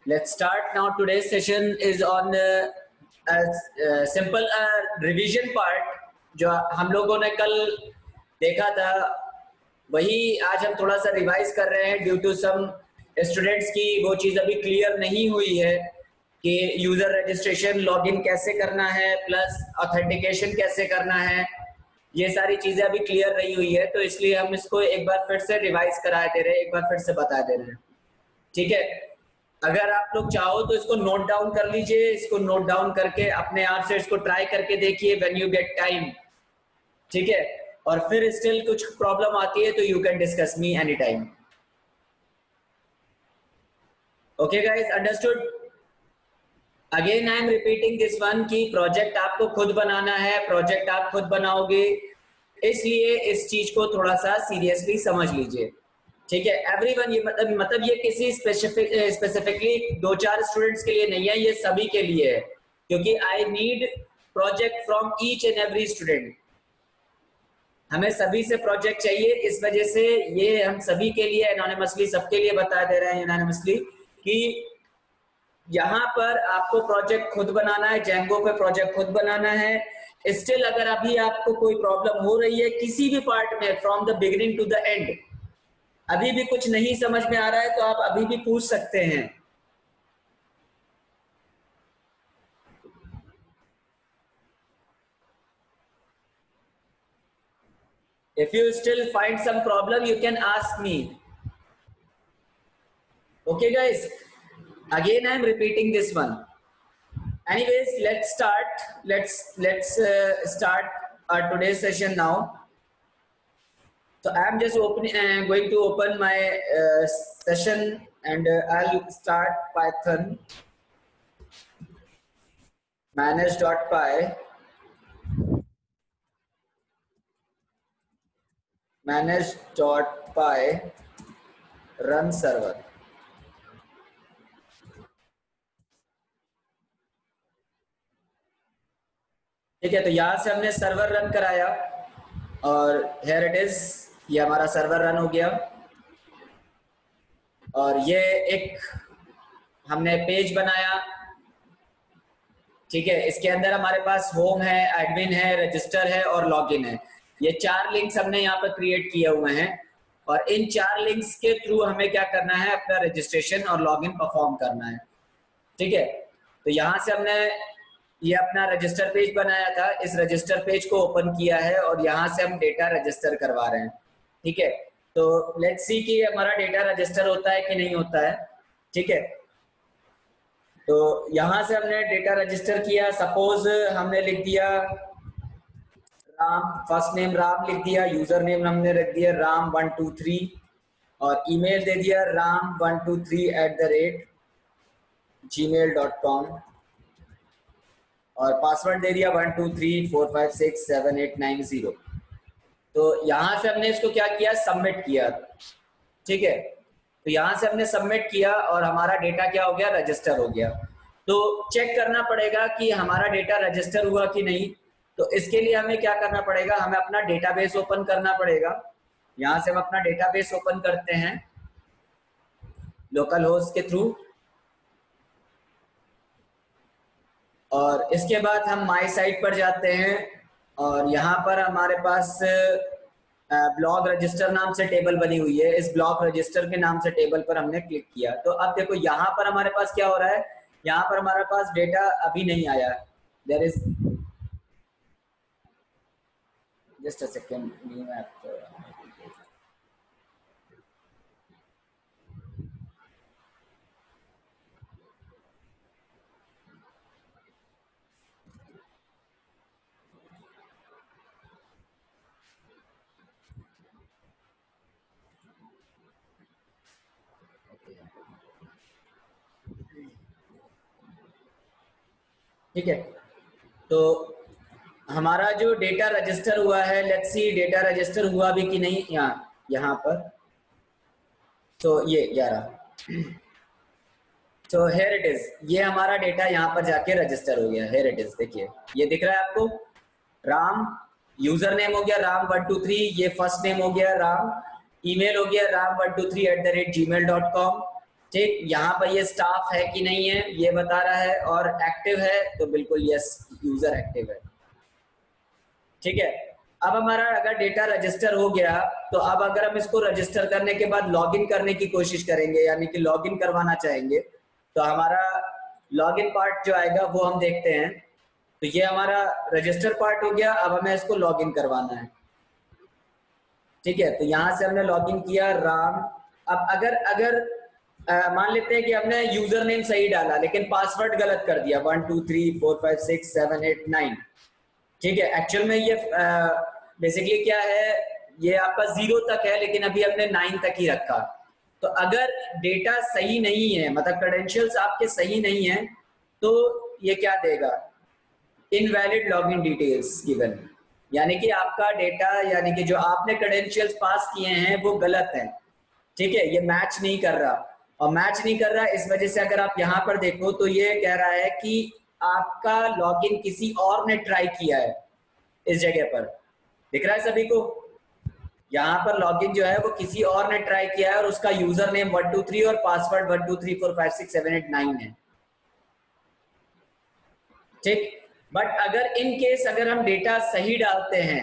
Let's start now. Today's session is on a simple revision part जो हम लोगों ने कल देखा था, वही आज हम थोड़ा सा रिवाइज कर रहे हैं ड्यू टू सम स्टूडेंट्स की वो चीज़ अभी क्लियर नहीं हुई है कि यूज़र रजिस्ट्रेशन लॉगिन कैसे करना है प्लस ऑथेंटिकेशन कैसे करना है। ये सारी चीज़ें अभी क्लियर नहीं हुई है, तो इसलिए हम इसको एक बार फिर से रिवाइज करा दे रहे हैं, एक बार फिर से बता दे रहे हैं। ठीक है, अगर आप लोग चाहो तो इसको नोट डाउन कर लीजिए, इसको नोट डाउन करके अपने आप से इसको ट्राई करके देखिए व्हेन यू गेट टाइम। ठीक है, और फिर स्टिल कुछ प्रॉब्लम आती है तो you can discuss me any time. Okay guys, understood? Again I am repeating this one कि प्रोजेक्ट आपको खुद बनाना है, प्रोजेक्ट आप खुद बनाओगे, इसलिए इस चीज को थोड़ा सा सीरियसली समझ लीजिए। ठीक है, एवरीवन, ये मतलब ये किसी स्पेसिफिकली 2-4 स्टूडेंट्स के लिए नहीं है, ये सभी के लिए है, क्योंकि I need project from each and every student. हमें सभी से प्रोजेक्ट चाहिए, इस वजह से ये हम सभी के लिए एनोनिमसली सबके लिए बता दे रहे हैं एनोनिमसली कि यहाँ पर आपको प्रोजेक्ट खुद बनाना है, जेंगो पे प्रोजेक्ट खुद बनाना है। स्टिल अगर अभी आपको कोई प्रॉब्लम हो रही है किसी भी पार्ट में from the beginning to the end, अभी भी कुछ नहीं समझ में आ रहा है, तो आप अभी भी पूछ सकते हैं। If you still find some problem, you can ask me. Okay guys, again I am repeating this one. Anyways, let's start. Let's start our today's session now. So I am just going to open my session and I'll start Python manage.py run server. ठीक है, तो यहां से हमने server run कराया और here it is, ये हमारा सर्वर रन हो गया। और ये एक हमने पेज बनाया। ठीक है, इसके अंदर हमारे पास होम है, एडमिन है, रजिस्टर है और लॉगिन है। ये 4 लिंक्स हमने यहाँ पर क्रिएट किए हुए हैं और इन 4 लिंक्स के थ्रू हमें क्या करना है, अपना रजिस्ट्रेशन और लॉगिन परफॉर्म करना है। ठीक है, तो यहाँ से हमने ये अपना रजिस्टर पेज बनाया था, इस रजिस्टर पेज को ओपन किया है और यहाँ से हम डेटा रजिस्टर करवा रहे हैं। ठीक है, तो लेट्स सी कि हमारा डेटा रजिस्टर होता है कि नहीं होता है। ठीक है, तो यहाँ से हमने डेटा रजिस्टर किया। सपोज हमने लिख दिया राम, फर्स्ट नेम राम लिख दिया, यूजर नेम हमने रख दिया ram123 और ईमेल दे दिया ram123@gmail.com और पासवर्ड दे दिया 1234567890। तो यहाँ से हमने इसको क्या किया, सबमिट किया। ठीक है, तो यहाँ से हमने सबमिट किया और हमारा डेटा क्या हो गया, रजिस्टर हो गया। तो चेक करना पड़ेगा कि हमारा डेटा रजिस्टर हुआ कि नहीं। तो इसके लिए हमें क्या करना पड़ेगा, हमें अपना डेटाबेस ओपन करना पड़ेगा। यहाँ से हम अपना डेटाबेस ओपन करते हैं लोकल होस्ट के थ्रू और इसके बाद हम माई साइट पर जाते हैं और यहाँ पर हमारे पास ब्लॉग रजिस्टर नाम से टेबल बनी हुई है। इस ब्लॉग रजिस्टर के नाम से टेबल पर हमने क्लिक किया। तो अब देखो यहाँ पर हमारे पास क्या हो रहा है, यहाँ पर हमारे पास डेटा अभी नहीं आया। There is just a second, new app. ठीक है, तो हमारा जो डेटा रजिस्टर हुआ है, लेट्स सी डेटा रजिस्टर हुआ भी कि नहीं। यहाँ पर तो ये 11, तो हेयर इट इज, ये हमारा डेटा यहाँ पर जाके रजिस्टर हो गया। हेयर इट इज, देखिए ये दिख रहा है आपको, राम यूजर नेम हो गया ram123, ये फर्स्ट नेम हो गया राम, ईमेल हो गया ram123@gmail.com ठीक, यहाँ पर ये स्टाफ है कि नहीं है ये बता रहा है, और एक्टिव है तो बिल्कुल यस, यूजर एक्टिव है। ठीक है, अब हमारा अगर डेटा रजिस्टर हो गया, तो अब अगर हम इसको रजिस्टर करने के बाद लॉगिन करने की कोशिश करेंगे, यानी कि लॉगिन करवाना चाहेंगे, तो हमारा लॉगिन पार्ट जो आएगा वो हम देखते हैं। तो ये हमारा रजिस्टर पार्ट हो गया, अब हमें इसको लॉगिन करवाना है। ठीक है, तो यहां से हमने लॉगिन किया राम। अब अगर अगर मान लेते हैं कि हमने यूजर नेम सही डाला लेकिन पासवर्ड गलत कर दिया, 1 2 3 4 5 6 7 8 9। ठीक है, एक्चुअल में ये बेसिकली क्या है, ये आपका 0 तक है लेकिन अभी हमने 9 तक ही रखा। तो अगर डेटा सही नहीं है, मतलब क्रेडेंशियल्स आपके सही नहीं है, तो ये क्या देगा, इनवैलिड लॉगिन डिटेल्स गिवन, यानी कि आपका डेटा, यानी कि जो आपने क्रेडेंशियल्स पास किए हैं वो गलत है। ठीक है, ये मैच नहीं कर रहा, और मैच नहीं कर रहा इस वजह से अगर आप यहाँ पर देखो तो ये कह रहा है कि आपका लॉगिन किसी और ने ट्राई किया है इस जगह पर। दिख रहा है सभी को, यहाँ पर लॉगिन जो है वो किसी और ने ट्राई किया है और उसका यूजर नेम 1 2 3 और पासवर्ड 1 2 3 4 5 6 7 8 9 है। ठीक, बट अगर इन केस अगर हम डेटा सही डालते हैं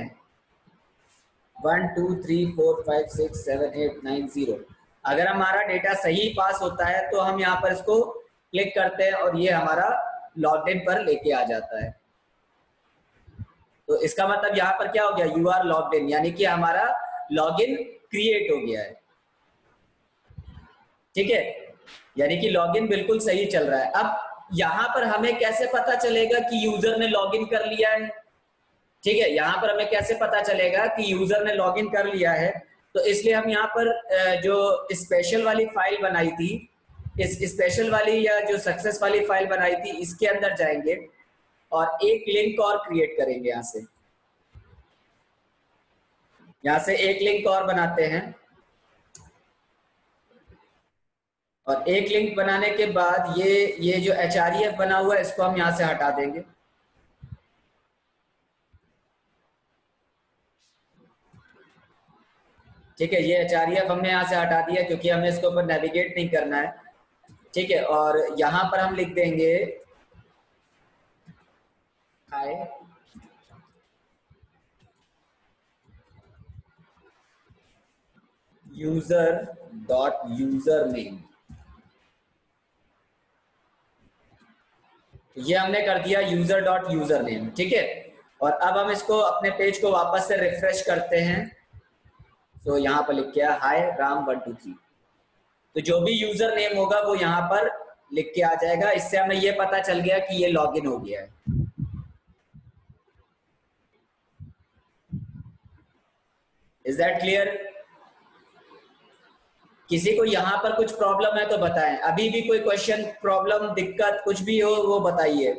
1 2 3 4 5 6 7 8 9 0, अगर हमारा डेटा सही पास होता है तो हम यहाँ पर इसको क्लिक करते हैं और ये हमारा लॉगिन पर लेके आ जाता है। तो इसका मतलब यहाँ पर क्या हो गया, यू आर लॉग्ड इन, यानी कि हमारा लॉगिन क्रिएट हो गया है। ठीक है, यानी कि लॉगिन बिल्कुल सही चल रहा है। अब यहाँ पर हमें कैसे पता चलेगा कि यूजर ने लॉगिन कर लिया है? ठीक है, यहाँ पर हमें कैसे पता चलेगा कि यूजर ने लॉगिन कर लिया है? तो इसलिए हम यहाँ पर जो स्पेशल वाली फाइल बनाई थी, इस स्पेशल वाली या जो सक्सेस वाली फाइल बनाई थी, इसके अंदर जाएंगे और एक लिंक और क्रिएट करेंगे। यहाँ से एक लिंक और बनाते हैं, और एक लिंक बनाने के बाद ये जो HREF बना हुआ है इसको हम यहाँ से हटा देंगे। ठीक है, ये HREF हमने यहाँ से हटा दिया क्योंकि हमें इसके ऊपर नेविगेट नहीं करना है। ठीक है, और यहाँ पर हम लिख देंगे हाय यूजर डॉट यूजर नेम, ये हमने कर दिया यूजर डॉट यूजर नेम। ठीक है, और अब हम इसको अपने पेज को वापस से रिफ्रेश करते हैं। तो यहाँ पर लिख के हाय राम 1 2 3, तो जो भी यूजर नेम होगा वो यहाँ पर लिख के आ जाएगा। इससे हमें ये पता चल गया कि ये लॉगिन हो गया है। Is that clear? किसी को यहाँ पर कुछ प्रॉब्लम है तो बताएं, अभी भी कोई क्वेश्चन, प्रॉब्लम, दिक्कत कुछ भी हो वो बताइए।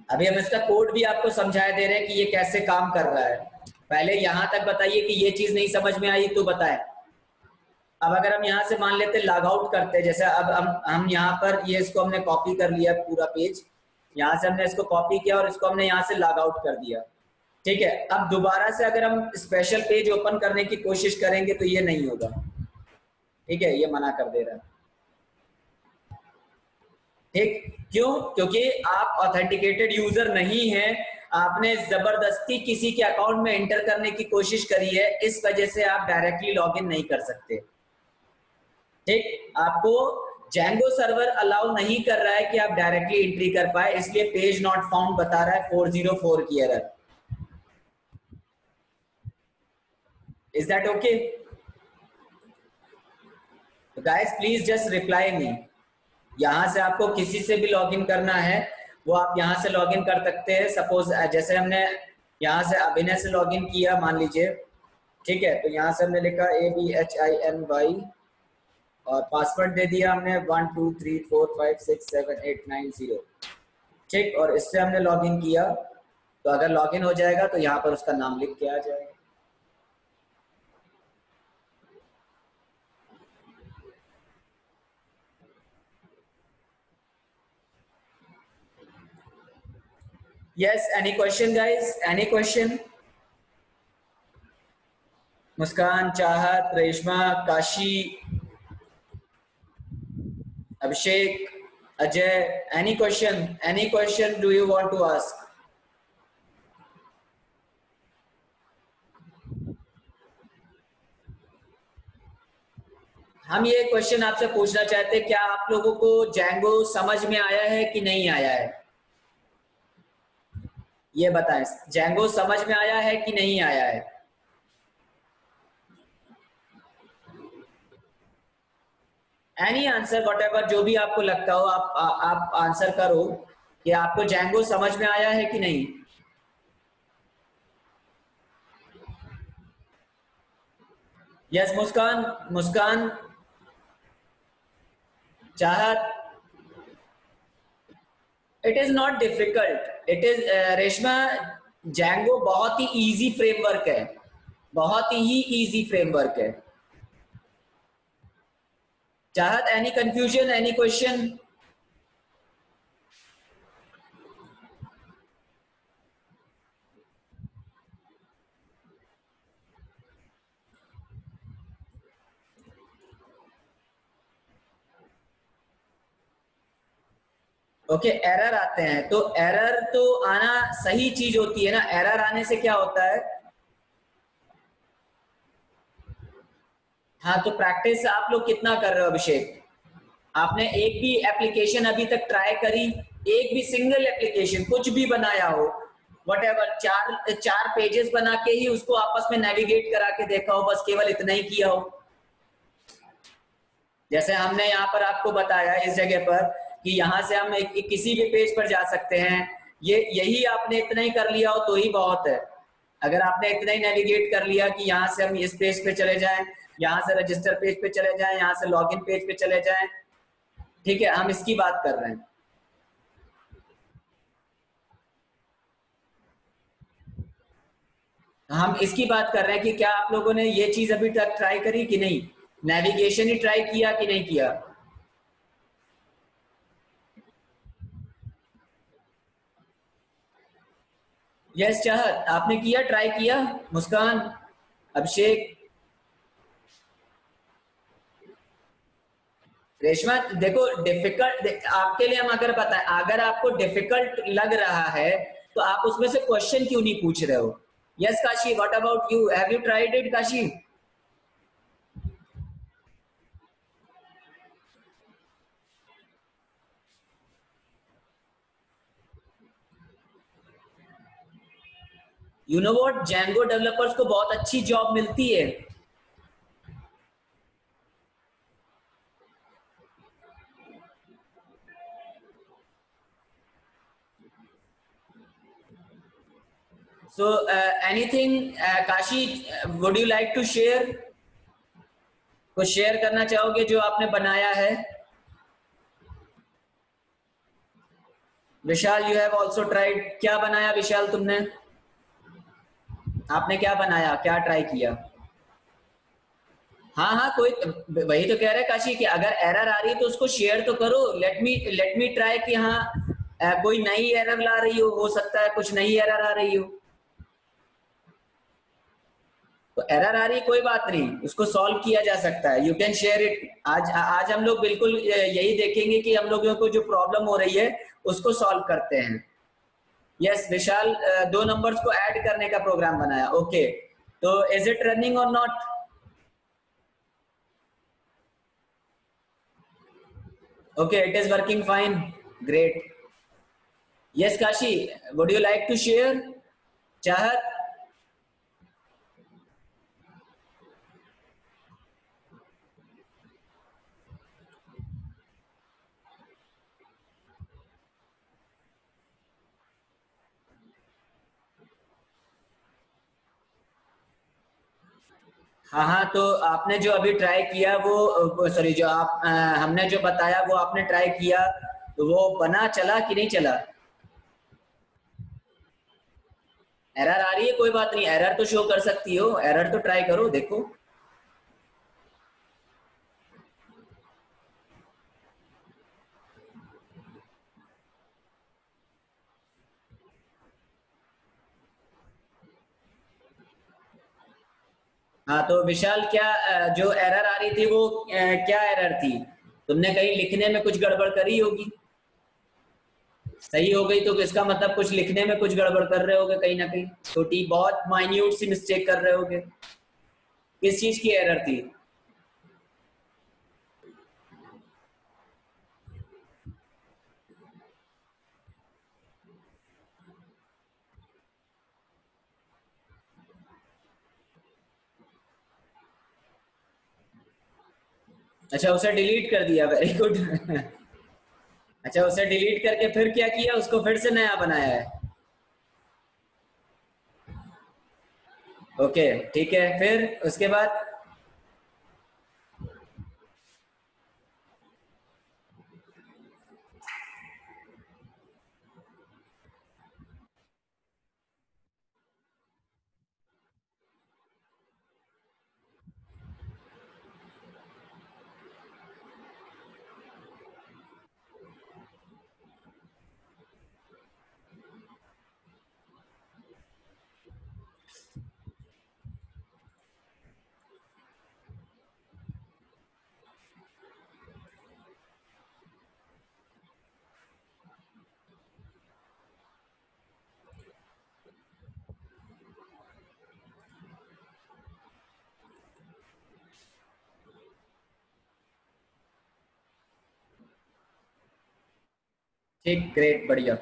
अभी हम इसका कोड भी आपको समझा दे रहे हैं कि ये कैसे काम कर रहा है। पहले यहाँ तक बताइए कि ये चीज नहीं समझ में आई तो बताएं। अब अगर हम यहाँ से मान लेते लॉग आउट करते, जैसे अब हम यहाँ पर ये इसको हमने कॉपी कर लिया पूरा पेज, यहाँ से हमने इसको कॉपी किया और इसको हमने यहाँ से लॉग आउट कर दिया। ठीक है, अब दोबारा से अगर हम स्पेशल पेज ओपन करने की कोशिश करेंगे तो ये नहीं होगा। ठीक है, ये मना कर दे रहा है। ठीक, क्यों? क्योंकि आप ऑथेंटिकेटेड यूजर नहीं है, आपने जबरदस्ती किसी के अकाउंट में एंटर करने की कोशिश करी है, इस वजह से आप डायरेक्टली लॉगिन नहीं कर सकते। ठीक, आपको जेंगो सर्वर अलाउ नहीं कर रहा है कि आप डायरेक्टली एंट्री कर पाए, इसलिए पेज नॉट फाउंड बता रहा है, 404 की error. Is that okay? Guys please just reply me. यहां से आपको किसी से भी लॉगिन करना है वो आप यहां से लॉगिन कर सकते हैं। सपोज जैसे हमने यहां से अभिनय से लॉगिन किया मान लीजिए। ठीक है, तो यहां से हमने लिखा ABHINY और पासवर्ड दे दिया हमने 1 2 3 4 5 6 7 8 9 0। ठीक, और इससे हमने लॉगिन किया, तो अगर लॉगिन हो जाएगा तो यहाँ पर उसका नाम लिख के आ जाएगा। Yes, any question guys? Any question? मुस्कान, चाहत, Reshma, Kashi, Abhishek, Ajay, any question? Any question do you want to ask? हम ये क्वेश्चन आपसे पूछना चाहते हैं, क्या आप लोगों को जैंगो समझ में आया है कि नहीं आया है? ये बताएं, जैंगो समझ में आया है कि नहीं आया है? एनी आंसर, वट एवर, जो भी आपको लगता हो आप आंसर करो कि आपको जैंगो समझ में आया है कि नहीं। यस मुस्कान, मुस्कान, चाहत, it is not difficult, it is Reshma, Django बहुत ही इजी फ्रेमवर्क है, बहुत ही इजी फ्रेमवर्क है। चाहत, any confusion, any question? Okay, error आते हैं तो एरर तो आना सही चीज होती है ना। एरर आने से क्या होता है? हाँ, तो प्रैक्टिस आप लोग कितना कर रहे हो अभिषेक? आपने एक भी एप्लीकेशन अभी तक ट्राई करी? एक भी सिंगल एप्लीकेशन कुछ भी बनाया हो, वट एवर, चार चार पेजेस बना के ही उसको आपस में नेविगेट करा के देखा हो, बस केवल इतना ही किया हो? जैसे हमने यहाँ पर आपको बताया इस जगह पर कि यहाँ से हम किसी भी पेज पर जा सकते हैं, ये यही आपने इतना ही कर लिया हो तो ही बहुत है। अगर आपने इतना ही नेविगेट कर लिया कि यहाँ से हम इस पेज पे चले जाएं, यहाँ से रजिस्टर पेज पे चले जाएं, यहाँ से लॉगिन पेज पे चले जाएं, ठीक है, हम इसकी बात कर रहे हैं। हम इसकी बात कर रहे हैं कि क्या आप लोगों ने ये चीज अभी तक ट्राई करी कि नहीं? नेविगेशन ही ट्राई किया कि नहीं किया? यस चाहत, आपने किया, ट्राई किया? मुस्कान, अभिषेक, रेशमा, देखो डिफिकल्ट आपके लिए हम अगर बताएं, अगर आपको डिफिकल्ट लग रहा है तो आप उसमें से क्वेश्चन क्यों नहीं पूछ रहे हो? Yes Kashi, what about you, have you tried it Kashi? You know what, Django developers को बहुत अच्छी जॉब मिलती है। So anything, Kashi, would you like to share? कुछ शेयर करना चाहोगे जो आपने बनाया है? Vishal, you have also tried, क्या बनाया विशाल तुमने? आपने क्या बनाया, क्या ट्राई किया? हाँ हाँ, कोई, वही तो कह रहे हैं काशी कि अगर एरर आ रही है तो उसको शेयर तो करो। लेट मी ट्राई कि हाँ कोई नई एरर ला रही हो सकता है कुछ नई एरर आ रही हो। तो एरर आ रही है, कोई बात नहीं, उसको सॉल्व किया जा सकता है, यू कैन शेयर इट। आज आज हम लोग बिल्कुल यही देखेंगे कि हम लोगों को जो प्रॉब्लम हो रही है उसको सॉल्व करते हैं। यस विशाल, दो नंबर्स को ऐड करने का प्रोग्राम बनाया, ओके। तो इज इट रनिंग और not? Okay, it is working fine, great. Yes Kashi, would you like to share? Chahat, हाँ हाँ, तो आपने जो अभी ट्राई किया वो सॉरी, जो आप हमने जो बताया वो आपने ट्राई किया, तो वो बना, चला कि नहीं चला? एरर आ रही है, कोई बात नहीं, एरर तो शो कर सकती हो, एरर तो ट्राई करो, देखो। हाँ तो विशाल, क्या जो एरर आ रही थी वो क्या एरर थी? तुमने कहीं लिखने में कुछ गड़बड़ करी होगी, सही हो गई तो इसका मतलब कुछ लिखने में कुछ गड़बड़ कर रहे होगे, कहीं ना कहीं छोटी बहुत माइन्यूट सी मिस्टेक कर रहे होगे। किस चीज की एरर थी? अच्छा, उसे डिलीट कर दिया, वेरी गुड। अच्छा, उसे डिलीट करके फिर क्या किया, उसको फिर से नया बनाया है? ओके, ठीक है, फिर उसके बाद? ठीक, ग्रेट, बढ़िया।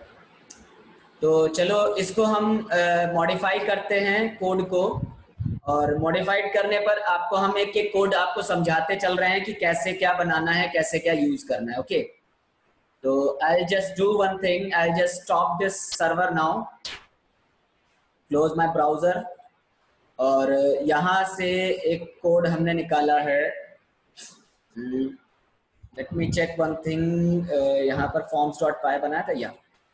तो चलो इसको हम मॉडिफाई करते हैं कोड को, और मॉडिफाइड करने पर आपको हम एक एक कोड आपको समझाते चल रहे हैं कि कैसे क्या बनाना है, कैसे क्या यूज करना है। ओके, तो I just do one thing, I just stop this server now, close my browser, और यहाँ से एक कोड हमने निकाला है। Let me check one thing, यहाँ पर forms डॉट पाई बनाया था, या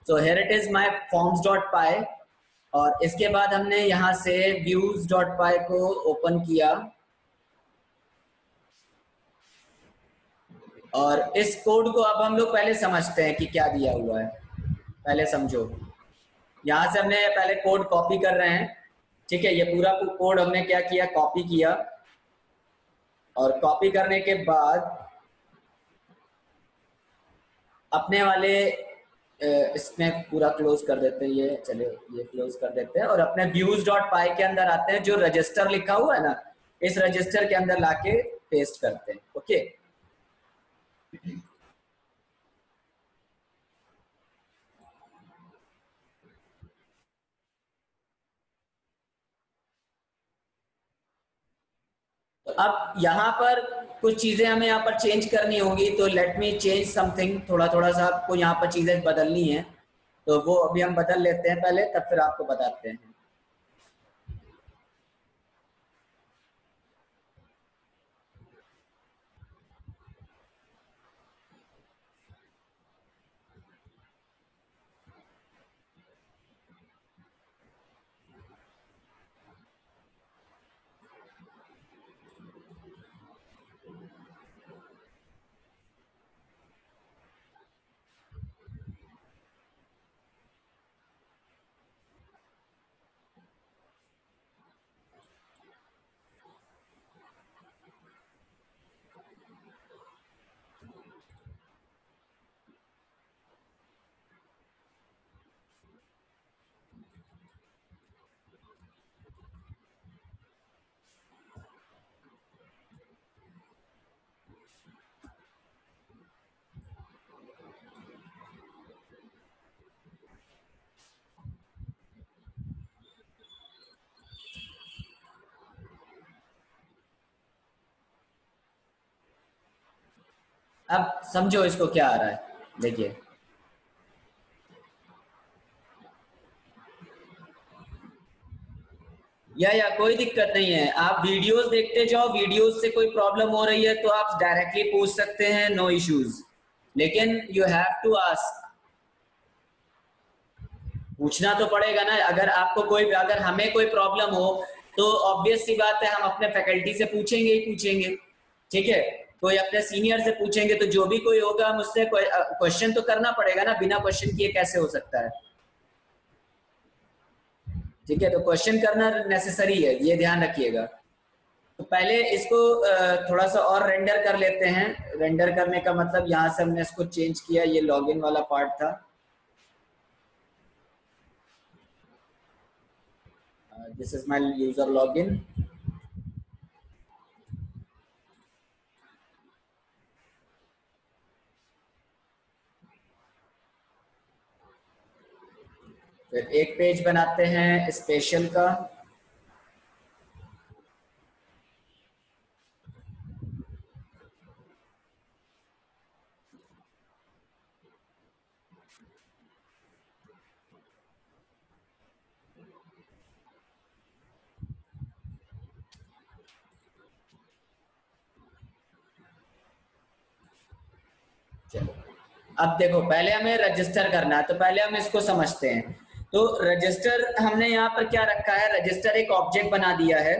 so here it is my forms dot py, और इसके बाद हमने यहाँ से views डॉट पाई को ओपन किया, और इस कोड को अब हम लोग पहले समझते हैं कि क्या दिया हुआ है। पहले समझो, यहाँ से हमने पहले कोड कॉपी कर रहे हैं, ठीक है? ये पूरा कोड हमने क्या किया, कॉपी किया, और कॉपी करने के बाद अपने वाले इसमें पूरा क्लोज कर देते हैं, ये चले, ये क्लोज कर देते हैं, और अपने views डॉट पाई के अंदर आते हैं, जो रजिस्टर लिखा हुआ है ना, इस रजिस्टर के अंदर लाके पेस्ट करते हैं। ओके, तो अब यहाँ पर कुछ चीजें हमें यहाँ पर चेंज करनी होगी, तो लेट मी चेंज समथिंग, थोड़ा थोड़ा सा आपको यहाँ पर चीजें बदलनी है, तो वो अभी हम बदल लेते हैं पहले, तब फिर आपको बताते हैं। अब समझो इसको क्या आ रहा है, देखिए। या कोई दिक्कत नहीं है, आप वीडियोस देखते जाओ, वीडियोस से कोई प्रॉब्लम हो रही है तो आप डायरेक्टली पूछ सकते हैं, नो इश्यूज, लेकिन यू हैव टू आस्क, पूछना तो पड़ेगा ना। अगर आपको कोई, अगर हमें कोई प्रॉब्लम हो तो ऑब्वियस सी बात है, हम अपने फैकल्टी से पूछेंगे ही पूछेंगे, ठीक है? कोई अपने सीनियर से पूछेंगे, तो जो भी कोई होगा मुझसे क्वेश्चन तो करना पड़ेगा ना, बिना क्वेश्चन किए कैसे हो सकता है? ठीक है, तो क्वेश्चन करना नेसेसरी है, ये ध्यान रखिएगा। तो पहले इसको थोड़ा सा और रेंडर कर लेते हैं। रेंडर करने का मतलब यहाँ से हमने इसको चेंज किया, ये लॉगिन वाला पार्ट था। This is my user login. फिर एक पेज बनाते हैं स्पेशल का। चलो, अब देखो पहले हमें रजिस्टर करना है, तो पहले हम इसको समझते हैं। तो रजिस्टर हमने यहाँ पर क्या रखा है, रजिस्टर एक ऑब्जेक्ट बना दिया है।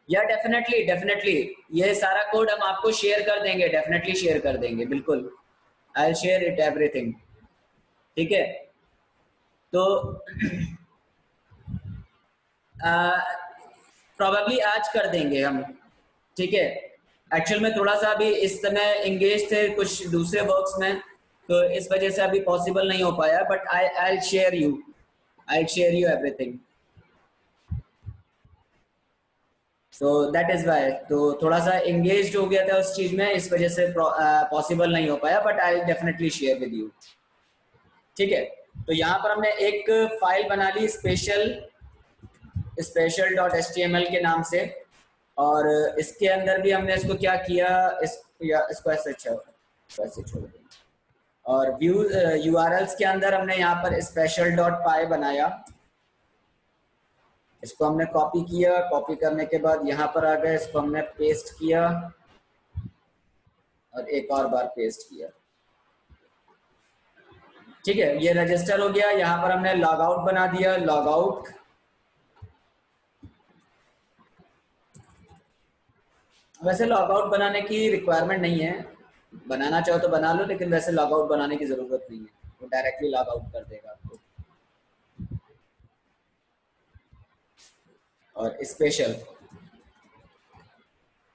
या डेफिनेटली डेफिनेटली ये सारा कोड हम आपको शेयर कर देंगे, डेफिनेटली शेयर कर देंगे, बिल्कुल। I will share it everything. ठीक है। तो प्रोबेबली आज कर देंगे हम। ठीक है। एक्चुअल में थोड़ा सा अभी इस समय एंगेज थे कुछ दूसरे वर्क्स में, तो इस वजह से अभी पॉसिबल नहीं हो पाया, but I share you everything. So that is why, तो थोड़ा सा एंगेज हो गया था उस चीज में, इस वजह से पॉसिबल नहीं हो पाया, but I definitely share with you. ठीक है। तो यहाँ पर हमने एक फाइल बना ली special, special dot H T M L के नाम से। और इसके अंदर भी हमने इसको क्या किया, इसको ऐसे छोड़ दें। और व्यू यूआरएल्स के अंदर हमने यहाँ पर स्पेशल डॉट पाई बनाया। इसको हमने कॉपी किया, कॉपी करने के बाद यहाँ पर आ गए, इसको हमने पेस्ट किया और एक और बार पेस्ट किया। ठीक है, ये रजिस्टर हो गया। यहाँ पर हमने लॉग आउट बना दिया, लॉग आउट। वैसे लॉग आउट बनाने की रिक्वायरमेंट नहीं है, बनाना चाहो तो बना लो, लेकिन वैसे लॉग आउट बनाने की जरूरत नहीं है, वो डायरेक्टली लॉग आउट कर देगा आपको। और स्पेशल,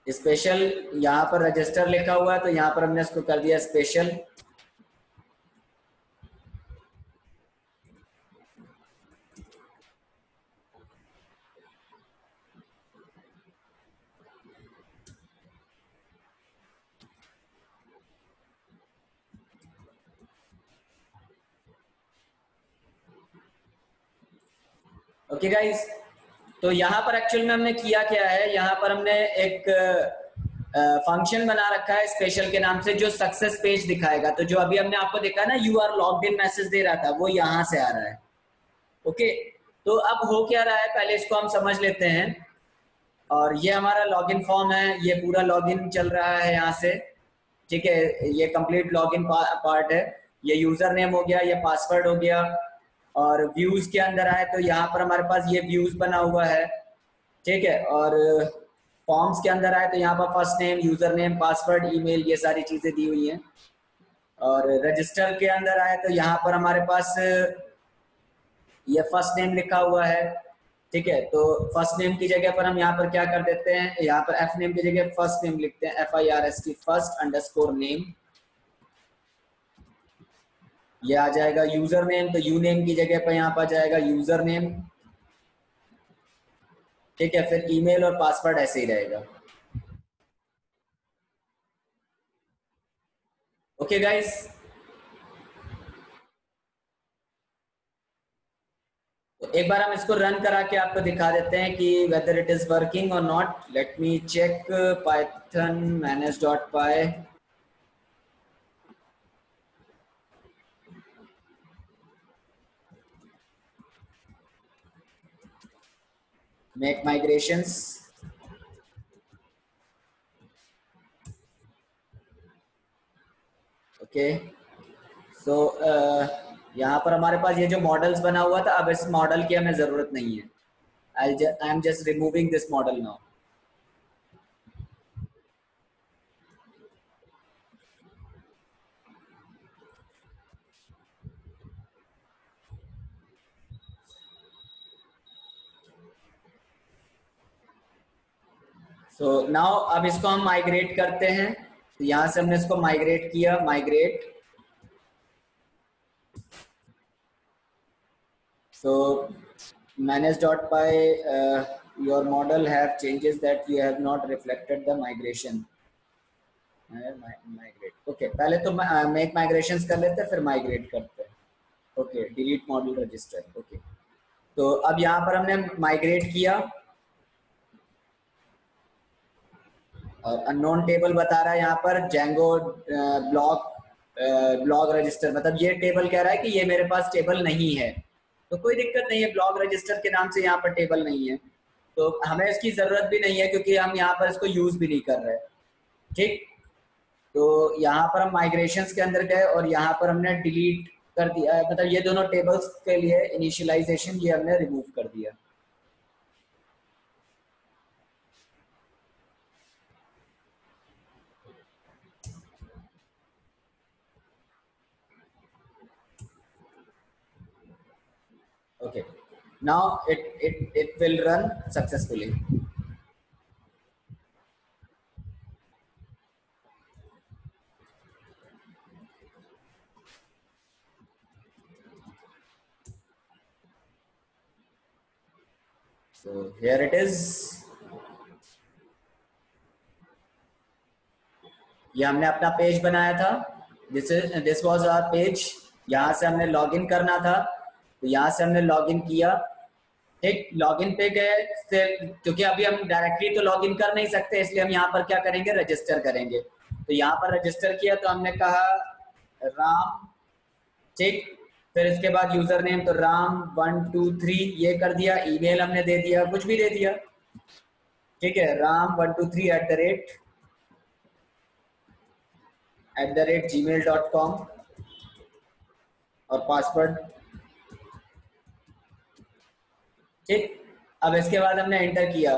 स्पेशल यहाँ पर रजिस्टर लिखा हुआ है, तो यहाँ पर हमने इसको कर दिया स्पेशल। ओके गाइस, तो यहाँ पर एक्चुअल में हमने किया क्या है, यहाँ पर हमने एक फंक्शन बना रखा है स्पेशल के नाम से, जो सक्सेस पेज दिखाएगा। तो जो अभी हमने आपको देखा ना, you are logged in message दे रहा था, वो यहाँ से आ रहा है। ओके। तो अब हो क्या रहा है, पहले इसको हम समझ लेते हैं। और ये हमारा लॉगिन फॉर्म है, ये पूरा लॉगिन चल रहा है यहाँ से। ठीक है, ये कंप्लीट लॉगिन पार्ट है। ये यूजर नेम हो गया, ये पासवर्ड हो गया। और व्यूज के अंदर आए तो यहाँ पर हमारे पास ये व्यूज बना हुआ है। ठीक है। और फॉर्म्स के अंदर आए तो यहाँ पर first name, user name, password, email, ये सारी चीजें दी हुई हैं। और रजिस्टर के अंदर आए तो यहाँ पर हमारे पास ये फर्स्ट नेम लिखा हुआ है। ठीक है, तो फर्स्ट नेम की जगह पर हम यहाँ पर क्या कर देते हैं, यहाँ पर एफ नेम की जगह फर्स्ट नेम लिखते हैं, FIRST, फर्स्ट अंडरस्कोर नेम। ये आ जाएगा यूजर नेम, तो यू नेम की जगह पर यहाँ पर जाएगा यूजर नेम। ठीक है, फिर ईमेल और पासवर्ड ऐसे ही रहेगा। ओके गाइस, तो एक बार हम इसको रन करा के आपको दिखा देते हैं कि वेदर इट इज वर्किंग और not. Let me check Python manage dot py. Make migrations. Okay. So यहाँ पर हमारे पास ये जो मॉडल्स बना हुआ था, अब इस मॉडल की हमें जरूरत नहीं है। I am just removing this model now. So now अब इसको हम माइग्रेट करते हैं। तो यहां से हमने इसको माइग्रेट किया, migrate. So manage.py your model have changes that you have not reflected the migration migrate। Okay, पहले तो मेक माइग्रेशंस कर लेते हैं, फिर माइग्रेट करते हैं। Okay, delete model register. Okay, तो अब यहाँ पर हमने माइग्रेट किया और अननोन टेबल बता रहा है यहाँ पर जेंगो ब्लॉग रजिस्टर, मतलब ये टेबल कह रहा है कि ये मेरे पास टेबल नहीं है। तो कोई दिक्कत नहीं है, ब्लॉग रजिस्टर के नाम से यहाँ पर टेबल नहीं है, तो हमें इसकी जरूरत भी नहीं है क्योंकि हम यहाँ पर इसको यूज भी नहीं कर रहे। ठीक, तो यहाँ पर हम माइग्रेशंस के अंदर गए और यहाँ पर हमने डिलीट कर दिया, मतलब ये दोनों टेबल्स के लिए इनिशियलाइजेशन ये हमने रिमूव कर दिया। Okay, now it will run successfully. So here it is। ये हमने अपना पेज बनाया था, दिस वाज आवर पेज। यहाँ से हमने लॉगिन करना था, तो यहाँ से हमने लॉगिन किया। ठीक, लॉगिन पे गए, फिर क्योंकि अभी हम डायरेक्टली तो लॉगिन कर नहीं सकते, इसलिए हम यहाँ पर क्या करेंगे, रजिस्टर करेंगे। तो यहाँ पर रजिस्टर किया, तो हमने कहा राम। ठीक, फिर इसके बाद यूजर नेम तो राम123 ये कर दिया, ईमेल हमने दे दिया, कुछ भी दे दिया। ठीक है, ram123 @gmail.com और पासवर्ड। ठीक, अब इसके बाद हमने एंटर किया,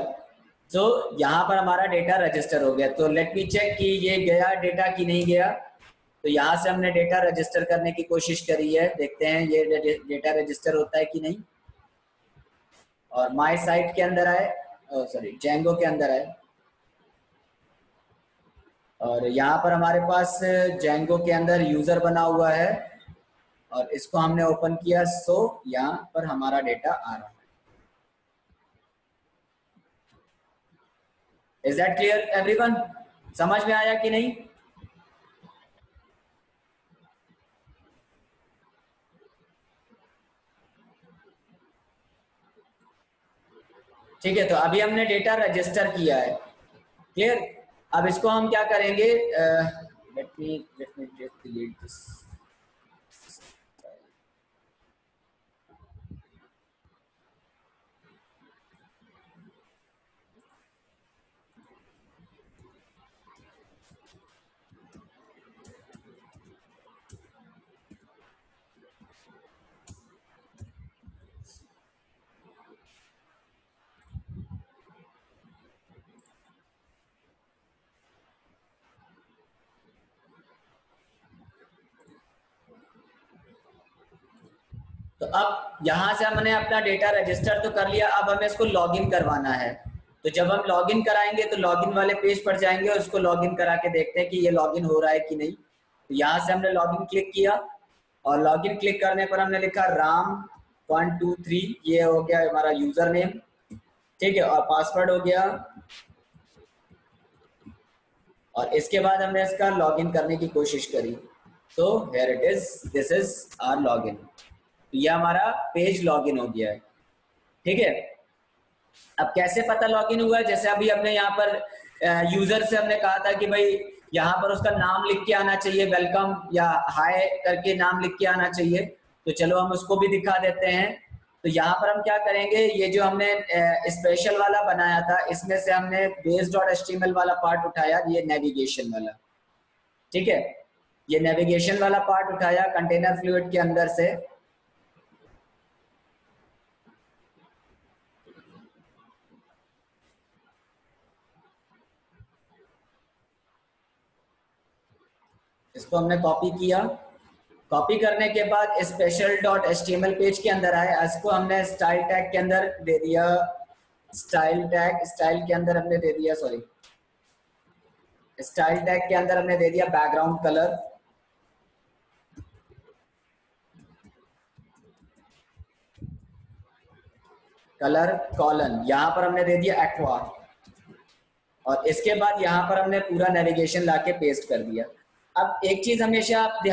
तो यहाँ पर हमारा डेटा रजिस्टर हो गया। तो लेट मी चेक कि ये गया डेटा कि नहीं गया। तो यहाँ से हमने डेटा रजिस्टर करने की कोशिश करी है, देखते हैं ये डेटा रजिस्टर होता है कि नहीं। और माय साइट के अंदर आए, सॉरी जेंगो के अंदर आए, और यहाँ पर हमारे पास जेंगो के अंदर यूजर बना हुआ है और इसको हमने ओपन किया। सो यहाँ पर हमारा डेटा आ रहा है। Is that clear everyone? समझ में आया कि नहीं? ठीक है, तो अभी हमने डेटा रजिस्टर किया है। क्लियर? अब इसको हम क्या करेंगे, let me just delete this. तो अब यहाँ से हमने अपना डेटा रजिस्टर तो कर लिया, अब हमें इसको लॉगिन करवाना है। तो जब हम लॉगिन कराएंगे तो लॉगिन वाले पेज पर जाएंगे और उसको लॉगिन करा के देखते हैं कि ये लॉगिन हो रहा है कि नहीं। तो यहाँ से हमने लॉगिन क्लिक किया और लॉगिन क्लिक करने पर हमने लिखा राम123, ये हो गया हमारा यूजर नेम। ठीक है, और पासवर्ड हो गया। और इसके बाद हमने इसका लॉगिन करने की कोशिश करी। तो here it is, this is our login. ये हमारा पेज लॉगिन हो गया है। ठीक है, अब कैसे पता लॉगिन हुआ है? जैसे अभी हमने यहाँ पर यूजर से हमने कहा था कि भाई यहाँ पर उसका नाम लिख के आना चाहिए, वेलकम या हाय करके नाम लिख के आना चाहिए। तो चलो हम उसको भी दिखा देते हैं। तो यहाँ पर हम क्या करेंगे, ये जो हमने स्पेशल वाला बनाया था, इसमें से हमने base.html वाला पार्ट उठाया, ये नेविगेशन वाला। ठीक है, ये नेविगेशन वाला पार्ट उठाया कंटेनर फ्लूइड के अंदर से। इसको हमने कॉपी किया। कॉपी करने के बाद स्पेशल.html पेज के अंदर आए, इसको हमने स्टाइल टैग के अंदर दे दिया स्टाइल के अंदर हमने दे दिया, सॉरी, स्टाइल टैग के अंदर हमने दे दिया बैकग्राउंड कलर। कलर कॉलन यहां पर हमने दे दिया एक्वा, और इसके बाद यहां पर हमने पूरा नेविगेशन लाके पेस्ट कर दिया। अब एक चीज हमेशा आप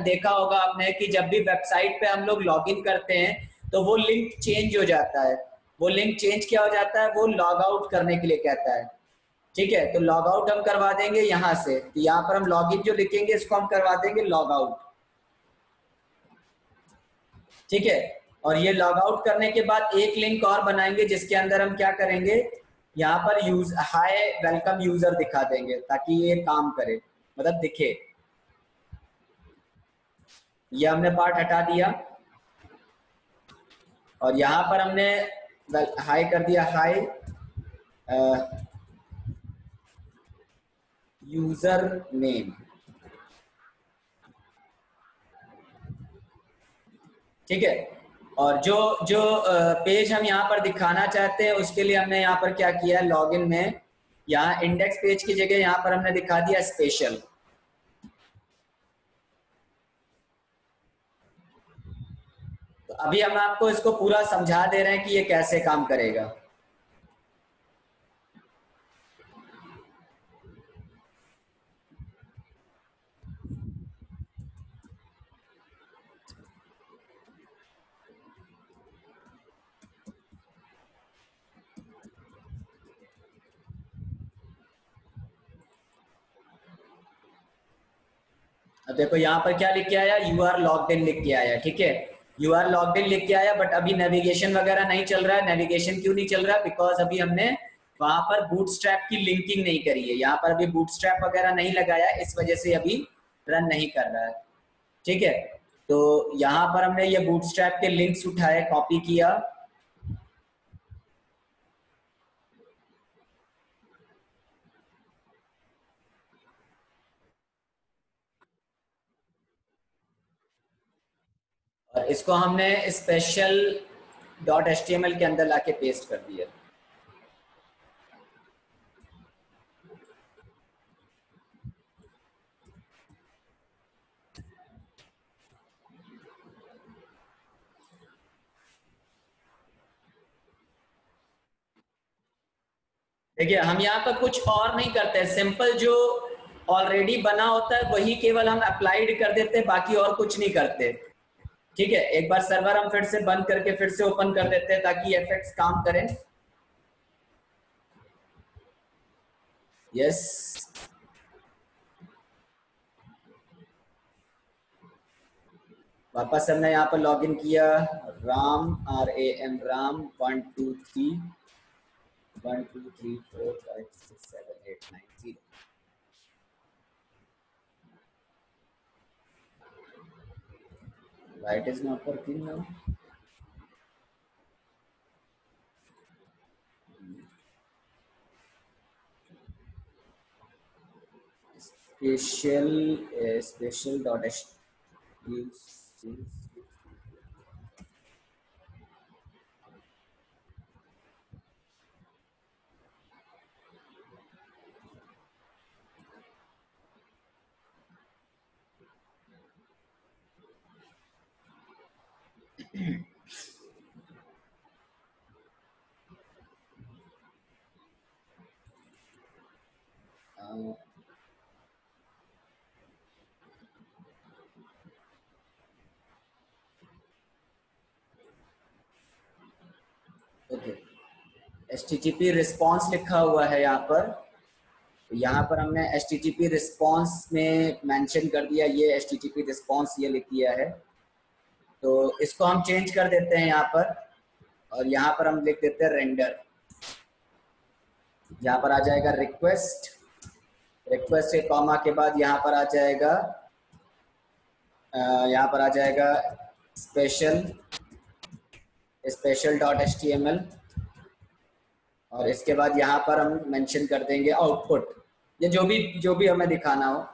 देखा होगा आपने कि जब भी वेबसाइट पे हम लोग लॉगिन करते हैं तो वो लिंक चेंज हो जाता है। वो लिंक चेंज क्या हो जाता है, वो लॉग आउट करने के लिए कहता है। ठीक है, तो लॉग आउट हम करवा देंगे यहाँ से, तो यहाँ पर हम लॉगिन जो लिखेंगे इसको हम करवा देंगे लॉग आउट। ठीक है, और ये लॉग आउट करने के बाद एक लिंक और बनाएंगे जिसके अंदर हम क्या करेंगे, यहाँ पर हाय वेलकम यूजर दिखा देंगे ताकि ये काम करे, मतलब दिखे। ये हमने पार्ट हटा दिया और यहाँ पर हमने हाय कर दिया, हाय यूजर नेम। ठीक है, और जो जो पेज हम यहाँ पर दिखाना चाहते हैं उसके लिए हमने यहाँ पर क्या किया, लॉगिन में यहाँ इंडेक्स पेज की जगह यहाँ पर हमने दिखा दिया स्पेशल। तो अभी हम आपको इसको पूरा समझा दे रहे हैं कि ये कैसे काम करेगा। अब देखो यहाँ पर क्या लिख के आया, यू आर लॉग्ड इन लिख के आया। ठीक है, यू आर लॉग्ड इन लिख के आया, बट अभी नेविगेशन वगैरह नहीं चल रहा है। नेविगेशन क्यों नहीं चल रहा है, बिकॉज अभी हमने वहां पर बूटस्ट्रैप की लिंकिंग नहीं करी है। यहाँ पर अभी बूटस्ट्रैप वगैरह नहीं लगाया, इस वजह से अभी रन नहीं कर रहा है। ठीक है, तो यहाँ पर हमने ये बूटस्ट्रैप के लिंक्स उठाए, कॉपी किया, और इसको हमने स्पेशल डॉट एचटीएमएल के अंदर लाके पेस्ट कर दिया। देखिए, हम यहाँ पर कुछ और नहीं करते, सिंपल जो ऑलरेडी बना होता है वही केवल हम अप्लाइड कर देते हैं, बाकी और कुछ नहीं करते। ठीक है, एक बार सर्वर हम फिर से बंद करके फिर से ओपन कर देते हैं ताकि इफेक्ट्स काम करें। यस, वापस हमने यहाँ पर लॉगिन किया, Ram RAM Ram 123 Why it is not working now? Special dot okay, HTTP response लिखा हुआ है यहाँ पर। यहाँ पर हमने HTTP रिस्पॉन्स में मेंशन कर दिया, ये HTTP रिस्पॉन्स ये लिख दिया है, तो इसको हम चेंज कर देते हैं यहाँ पर, और यहाँ पर हम लिख देते हैं रेंडर। यहाँ पर आ जाएगा रिक्वेस्ट, रिक्वेस्ट के कॉमा के बाद यहाँ पर आ जाएगा स्पेशल डॉट HTML, और इसके बाद यहाँ पर हम मेंशन कर देंगे आउटपुट, ये जो भी हमें दिखाना हो।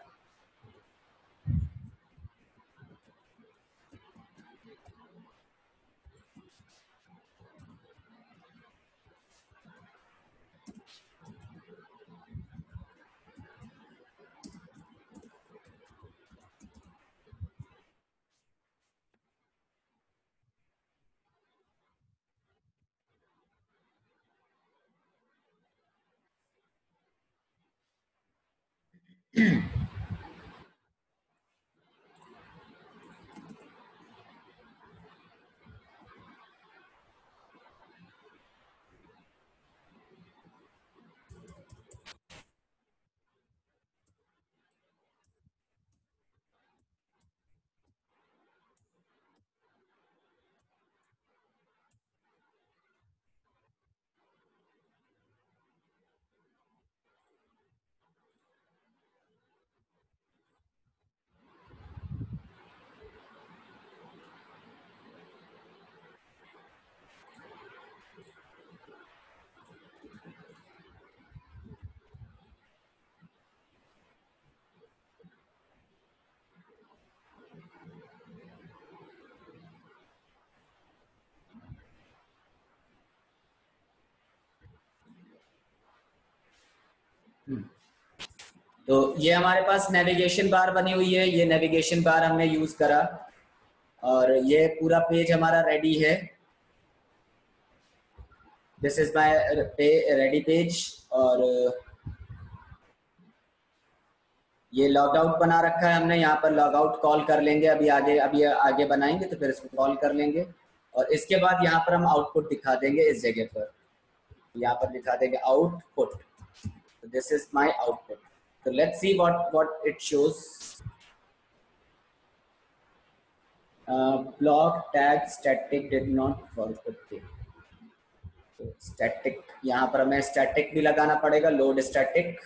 तो ये हमारे पास नेविगेशन बार बनी हुई है, ये नेविगेशन बार हमने यूज करा और ये पूरा पेज हमारा रेडी है। This is my ready page. और ये लॉग आउट बना रखा है हमने, यहाँ पर लॉग आउट कॉल कर लेंगे अभी आगे बनाएंगे तो फिर इसको कॉल कर लेंगे। और इसके बाद यहाँ पर हम आउटपुट दिखा देंगे इस जगह पर, यहाँ पर दिखा देंगे output. This is my output. तो let's see what it shows. Block tag static did not forward. तो स्टैटिक, यहाँ पर हमें स्टैटिक भी लगाना पड़ेगा, load static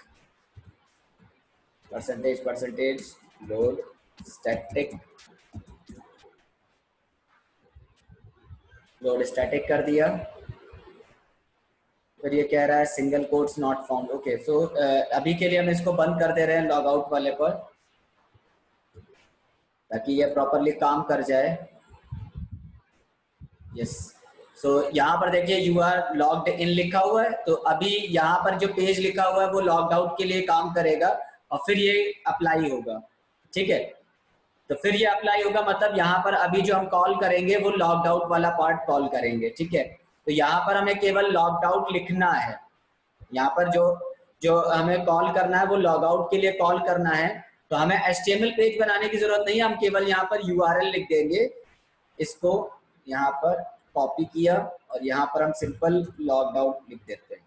percentage load static. Load static कर दिया। फिर ये कह रहा है single quotes not found. Okay, so अभी के लिए हम इसको बंद कर दे रहे हैं लॉग आउट वाले पर, ताकि ये प्रॉपरली काम कर जाए। यस, सो यहाँ पर देखिए यू आर लॉग्ड इन लिखा हुआ है, तो अभी यहाँ पर जो पेज लिखा हुआ है वो लॉग्ड आउट के लिए काम करेगा और फिर ये अप्लाई होगा। ठीक है, तो फिर ये अप्लाई होगा, मतलब यहाँ पर अभी जो हम कॉल करेंगे वो लॉग्ड आउट वाला पार्ट कॉल करेंगे। ठीक है, तो यहाँ पर हमें केवल लॉग्ड आउट लिखना है। यहाँ पर जो जो हमें कॉल करना है वो लॉग आउट के लिए कॉल करना है, तो हमें HTML पेज बनाने की जरूरत नहीं है, हम केवल यहाँ पर URL लिख देंगे। इसको यहाँ पर कॉपी किया और यहाँ पर हम सिंपल लॉग आउट लिख देते हैं।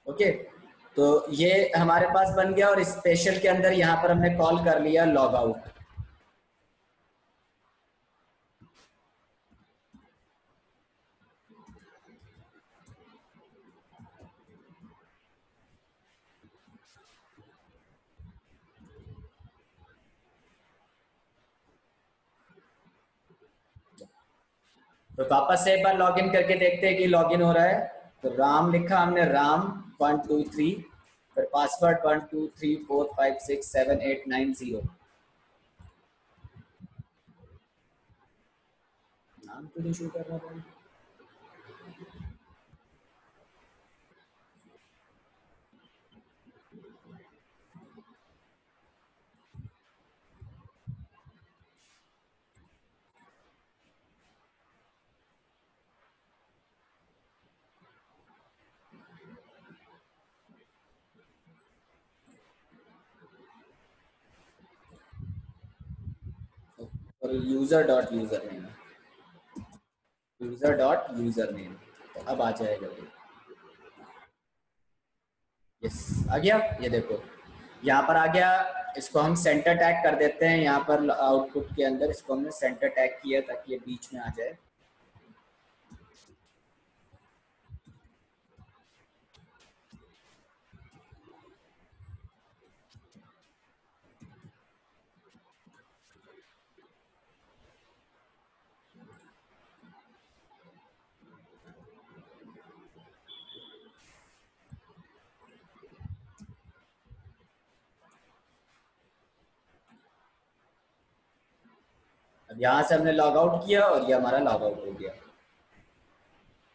ओके, तो ये हमारे पास बन गया और स्पेशल के अंदर यहाँ पर हमने कॉल कर लिया लॉग आउट। तो वापस से एक बार लॉगिन करके देखते हैं कि लॉगिन हो रहा है। तो राम लिखा हमने, राम 123, फिर पासवर्ड 1234567890। नाम क्यों नहीं शो कर रहा था? और यूजर नेम, यूजर नेम, तो अब आ जाएगा ये। यस, आ गया, ये देखो यहाँ पर आ गया। इसको हम सेंटर टैग कर देते हैं, यहाँ पर आउटपुट के अंदर इसको हमने सेंटर टैग किया ताकि ये बीच में आ जाए। अब यहाँ से हमने लॉग आउट किया और ये हमारा लॉग आउट हो गया।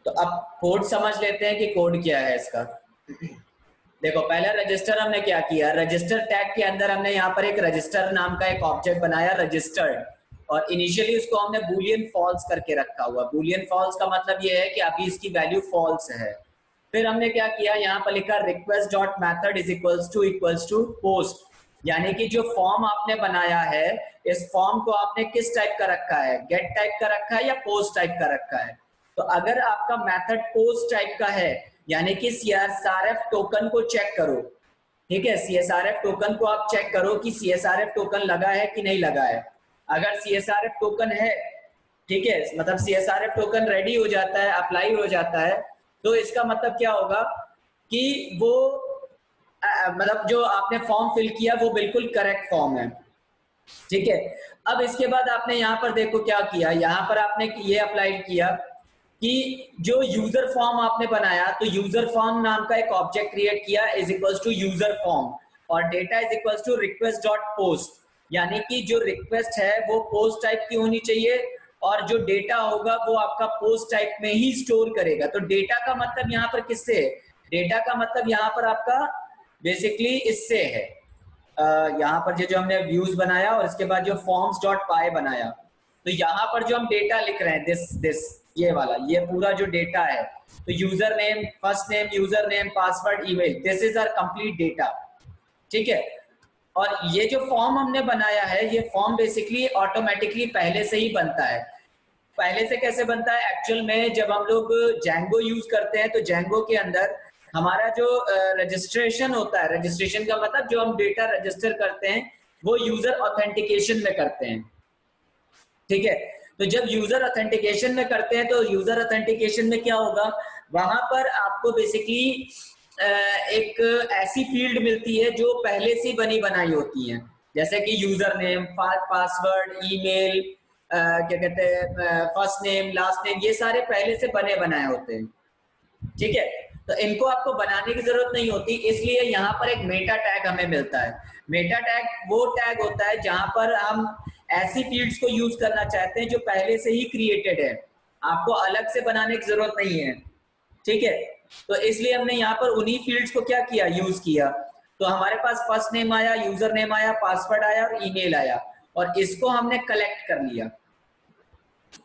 तो अब कोड समझ लेते हैं कि कोड क्या है इसका। देखो पहले रजिस्टर हमने क्या किया, रजिस्टर टैग के अंदर हमने यहाँ पर एक रजिस्टर नाम का एक ऑब्जेक्ट बनाया रजिस्टर्ड, और इनिशियली उसको हमने बूलियन फॉल्स करके रखा हुआ। बूलियन फॉल्स का मतलब ये है कि अभी इसकी वैल्यू फॉल्स है। फिर हमने क्या किया, यहाँ पर लिखा request dot method is equals to post, यानी कि जो फॉर्म आपने बनाया है इस फॉर्म को आपने किस टाइप का रखा है, गेट टाइप का रखा है या पोस्ट टाइप का रखा है। तो अगर आपका मेथड पोस्ट टाइप का है यानी कि CSRF टोकन को चेक करो, ठीक है, CSRF टोकन को आप चेक करो कि CSRF टोकन लगा है कि नहीं लगा है। अगर CSRF टोकन है, ठीक है, मतलब CSRF टोकन रेडी हो जाता है, अप्लाई हो जाता है, तो इसका मतलब क्या होगा कि वो मतलब जो आपने फॉर्म फिल किया वो बिल्कुल करेक्ट फॉर्म है, ठीक है। अब इसके बाद आपने यहाँ पर देखो क्या किया, यहाँ पर आपने ये अप्लाई किया कि जो यूजर फॉर्म आपने बनाया, तो यूजर फॉर्म नाम का एक ऑब्जेक्ट क्रिएट किया is equals to user form, और data is equals to request dot post, यानी कि जो रिक्वेस्ट है वो पोस्ट टाइप की होनी चाहिए और जो डेटा होगा वो आपका पोस्ट टाइप में ही स्टोर करेगा। तो डेटा का मतलब यहाँ पर किससे है, डेटा का मतलब यहाँ पर आपका बेसिकली इससे है, यहाँ पर जो हमने व्यूज बनाया और इसके बाद जो फॉर्म्स डॉट पाई बनाया, तो यहाँ पर जो हम डेटा लिख रहे हैं दिस ये वाला, ये पूरा जो डेटा है, तो user name, first name, user name, password, email, this is our complete data, ठीक है। और ये जो फॉर्म हमने बनाया है ये फॉर्म बेसिकली ऑटोमेटिकली पहले से ही बनता है। पहले से कैसे बनता है, एक्चुअल में जब हम लोग जैंगो यूज करते हैं तो जैंगो के अंदर हमारा जो रजिस्ट्रेशन होता है, रजिस्ट्रेशन का मतलब जो हम डेटा रजिस्टर करते हैं वो यूजर ऑथेंटिकेशन में करते हैं, ठीक है। तो जब यूजर ऑथेंटिकेशन में करते हैं तो यूजर ऑथेंटिकेशन में क्या होगा, वहां पर आपको बेसिकली एक ऐसी फील्ड मिलती है जो पहले से बनी बनाई होती है, जैसे कि यूजर नेम, पासवर्ड, ईमेल, क्या कहते हैं, फर्स्ट नेम, लास्ट नेम, ये सारे पहले से बने बनाए होते हैं, ठीक है। तो इनको आपको बनाने की जरूरत नहीं होती, इसलिए यहाँ पर एक मेटा टैग हमें मिलता है। मेटा टैग वो टैग होता है जहां पर हम ऐसी फील्ड्स को यूज करना चाहते हैं जो पहले से ही क्रिएटेड है, आपको अलग से बनाने की जरूरत नहीं है, ठीक है। तो इसलिए हमने यहाँ पर उन्हीं फील्ड्स को क्या किया, यूज किया। तो हमारे पास फर्स्ट नेम आया, यूजर नेम आया, पासवर्ड आया और ईमेल आया, और इसको हमने कलेक्ट कर लिया,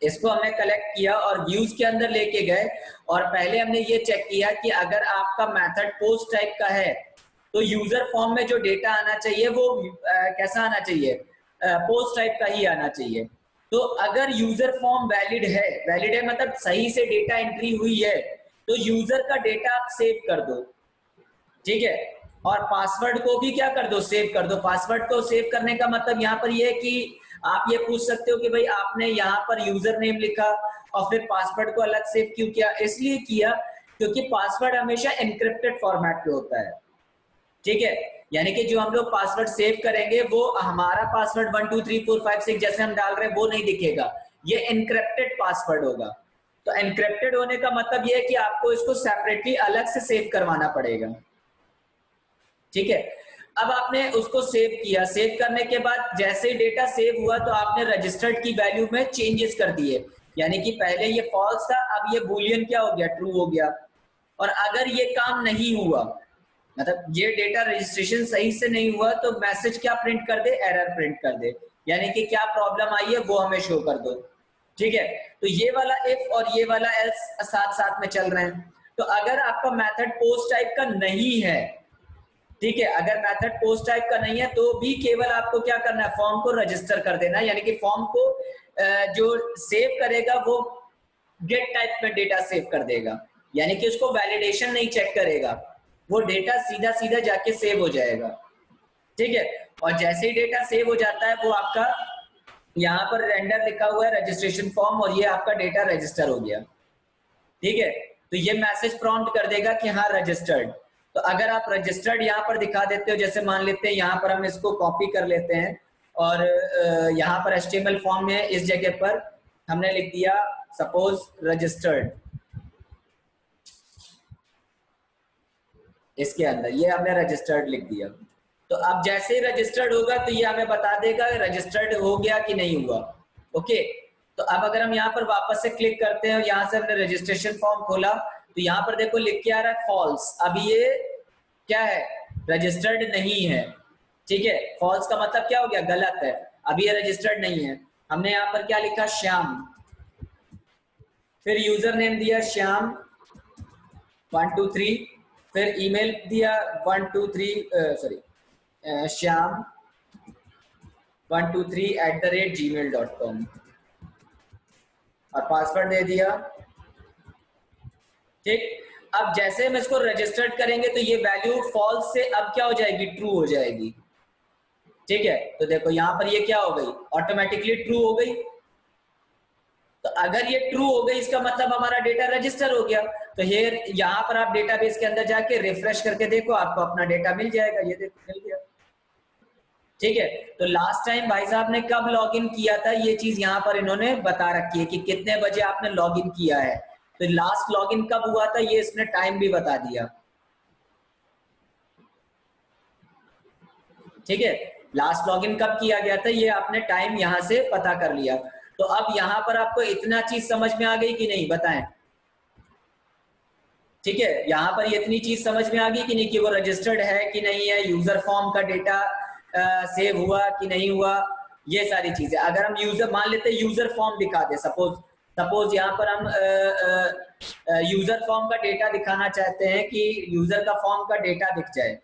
इसको हमने कलेक्ट किया और व्यूज के अंदर लेके गए, और पहले हमने ये चेक किया कि अगर आपका मेथड पोस्ट टाइप का है तो यूजर फॉर्म में जो डेटा आना चाहिए वो कैसा आना चाहिए, पोस्ट टाइप का ही आना चाहिए। तो अगर यूजर फॉर्म वैलिड है मतलब सही से डेटा एंट्री हुई है, तो यूजर का डेटा आप सेव कर दो, ठीक है। और पासवर्ड को भी क्या कर दो, सेव कर दो। पासवर्ड को सेव करने का मतलब यहाँ पर ये है कि आप ये पूछ सकते हो कि भाई आपने यहाँ पर यूजर नेम लिखा और फिर पासवर्ड को अलग सेव क्यों किया, इसलिए किया क्योंकि पासवर्ड हमेशा एनक्रिप्टेड फॉर्मेट पे होता है, ठीक है। यानी कि जो हम लोग पासवर्ड सेव करेंगे वो हमारा पासवर्ड 1 2 3 4 5 6 जैसे हम डाल रहे हैं वो नहीं दिखेगा, ये एनक्रिप्टेड पासवर्ड होगा। तो एनक्रिप्टेड होने का मतलब ये है कि आपको इसको सेपरेटली अलग से सेव करवाना पड़ेगा, ठीक है। अब आपने उसको सेव किया, सेव करने के बाद जैसे ही डेटा सेव हुआ तो आपने रजिस्टर्ड की वैल्यू में चेंजेस कर दिए, यानी कि पहले ये फॉल्स था, अब ये बूलियन क्या हो गया, ट्रू हो गया। और अगर ये काम नहीं हुआ, मतलब ये डेटा रजिस्ट्रेशन सही से नहीं हुआ, तो मैसेज क्या प्रिंट कर दे, एरर प्रिंट कर दे, यानी कि क्या प्रॉब्लम आई है वो हमें शो कर दो, ठीक है। तो ये वाला इफ और ये वाला एल्स साथ साथ में चल रहे हैं। तो अगर आपका मेथड पोस्ट टाइप का नहीं है, ठीक है, अगर मेथड पोस्ट टाइप का नहीं है तो भी केवल आपको क्या करना है, फॉर्म को रजिस्टर कर देना, यानी कि फॉर्म को जो सेव करेगा वो गेट टाइप में डेटा सेव कर देगा, यानी कि उसको वैलिडेशन नहीं चेक करेगा, वो डेटा सीधा सीधा जाके सेव हो जाएगा, ठीक है। और जैसे ही डेटा सेव हो जाता है वो आपका यहाँ पर रेंडर लिखा हुआ है रजिस्ट्रेशन फॉर्म, और ये आपका डेटा रजिस्टर हो गया, ठीक है। तो ये मैसेज प्रॉम्प्ट कर देगा कि हाँ रजिस्टर्ड। तो अगर आप रजिस्टर्ड यहाँ पर दिखा देते हो, जैसे मान लेते हैं यहाँ पर हम इसको कॉपी कर लेते हैं और यहाँ पर HTML फॉर्म में इस जगह पर हमने लिख दिया सपोज रजिस्टर्ड, इसके अंदर ये हमने रजिस्टर्ड लिख दिया। तो अब जैसे ही रजिस्टर्ड होगा तो ये हमें बता देगा रजिस्टर्ड हो गया कि नहीं हुआ, ओके। तो तो अब अगर हम यहाँ पर वापस से क्लिक करते हैं, यहाँ से हमने रजिस्ट्रेशन फॉर्म खोला, तो यहाँ पर देखो लिख के आ रहा है फॉल्स। अब ये क्या है, रजिस्टर्ड नहीं है। ठीक है, फॉल्स का मतलब क्या हो गया, गलत है, अभी ये रजिस्टर्ड नहीं है। हमने यहाँ पर क्या लिखा, श्याम, फिर यूजर नेम दिया श्याम 123, फिर ईमेल दिया 123 श्याम 123@gmail.com और पासवर्ड दे दिया। ठीक, अब जैसे हम इसको रजिस्टर्ड करेंगे तो ये वैल्यू फॉल्स से अब क्या हो जाएगी, ट्रू हो जाएगी। ठीक है, तो देखो यहाँ पर ये क्या हो गई, ऑटोमेटिकली ट्रू हो गई। तो अगर ये ट्रू हो गई इसका मतलब हमारा डेटा रजिस्टर हो गया। तो हेयर यहाँ पर आप डेटाबेस के अंदर जाके रिफ्रेश करके देखो, आपको अपना डेटा मिल जाएगा। ये देखो मिल गया। ठीक है, तो लास्ट टाइम भाई साहब ने कब लॉगिन किया था, ये चीज यहाँ पर इन्होंने बता रखी है कि कितने बजे आपने लॉगिन किया है। तो लास्ट लॉगिन कब हुआ था ये इसने टाइम भी बता दिया। ठीक है, लास्ट लॉगिन कब किया गया था ये आपने टाइम यहाँ से पता कर लिया। तो अब यहाँ पर आपको इतना चीज समझ में आ गई कि नहीं, बताएं। ठीक है, यहाँ पर इतनी चीज समझ में आ गई कि नहीं, कि वो रजिस्टर्ड है कि नहीं है, यूजर फॉर्म का डेटा सेव हुआ कि नहीं हुआ, ये सारी चीजें। अगर हम यूजर मान लेते यूजर फॉर्म दिखा दे, सपोज यहाँ पर हम यूजर फॉर्म का डेटा दिखाना चाहते हैं कि यूजर का फॉर्म का डेटा दिख जाए।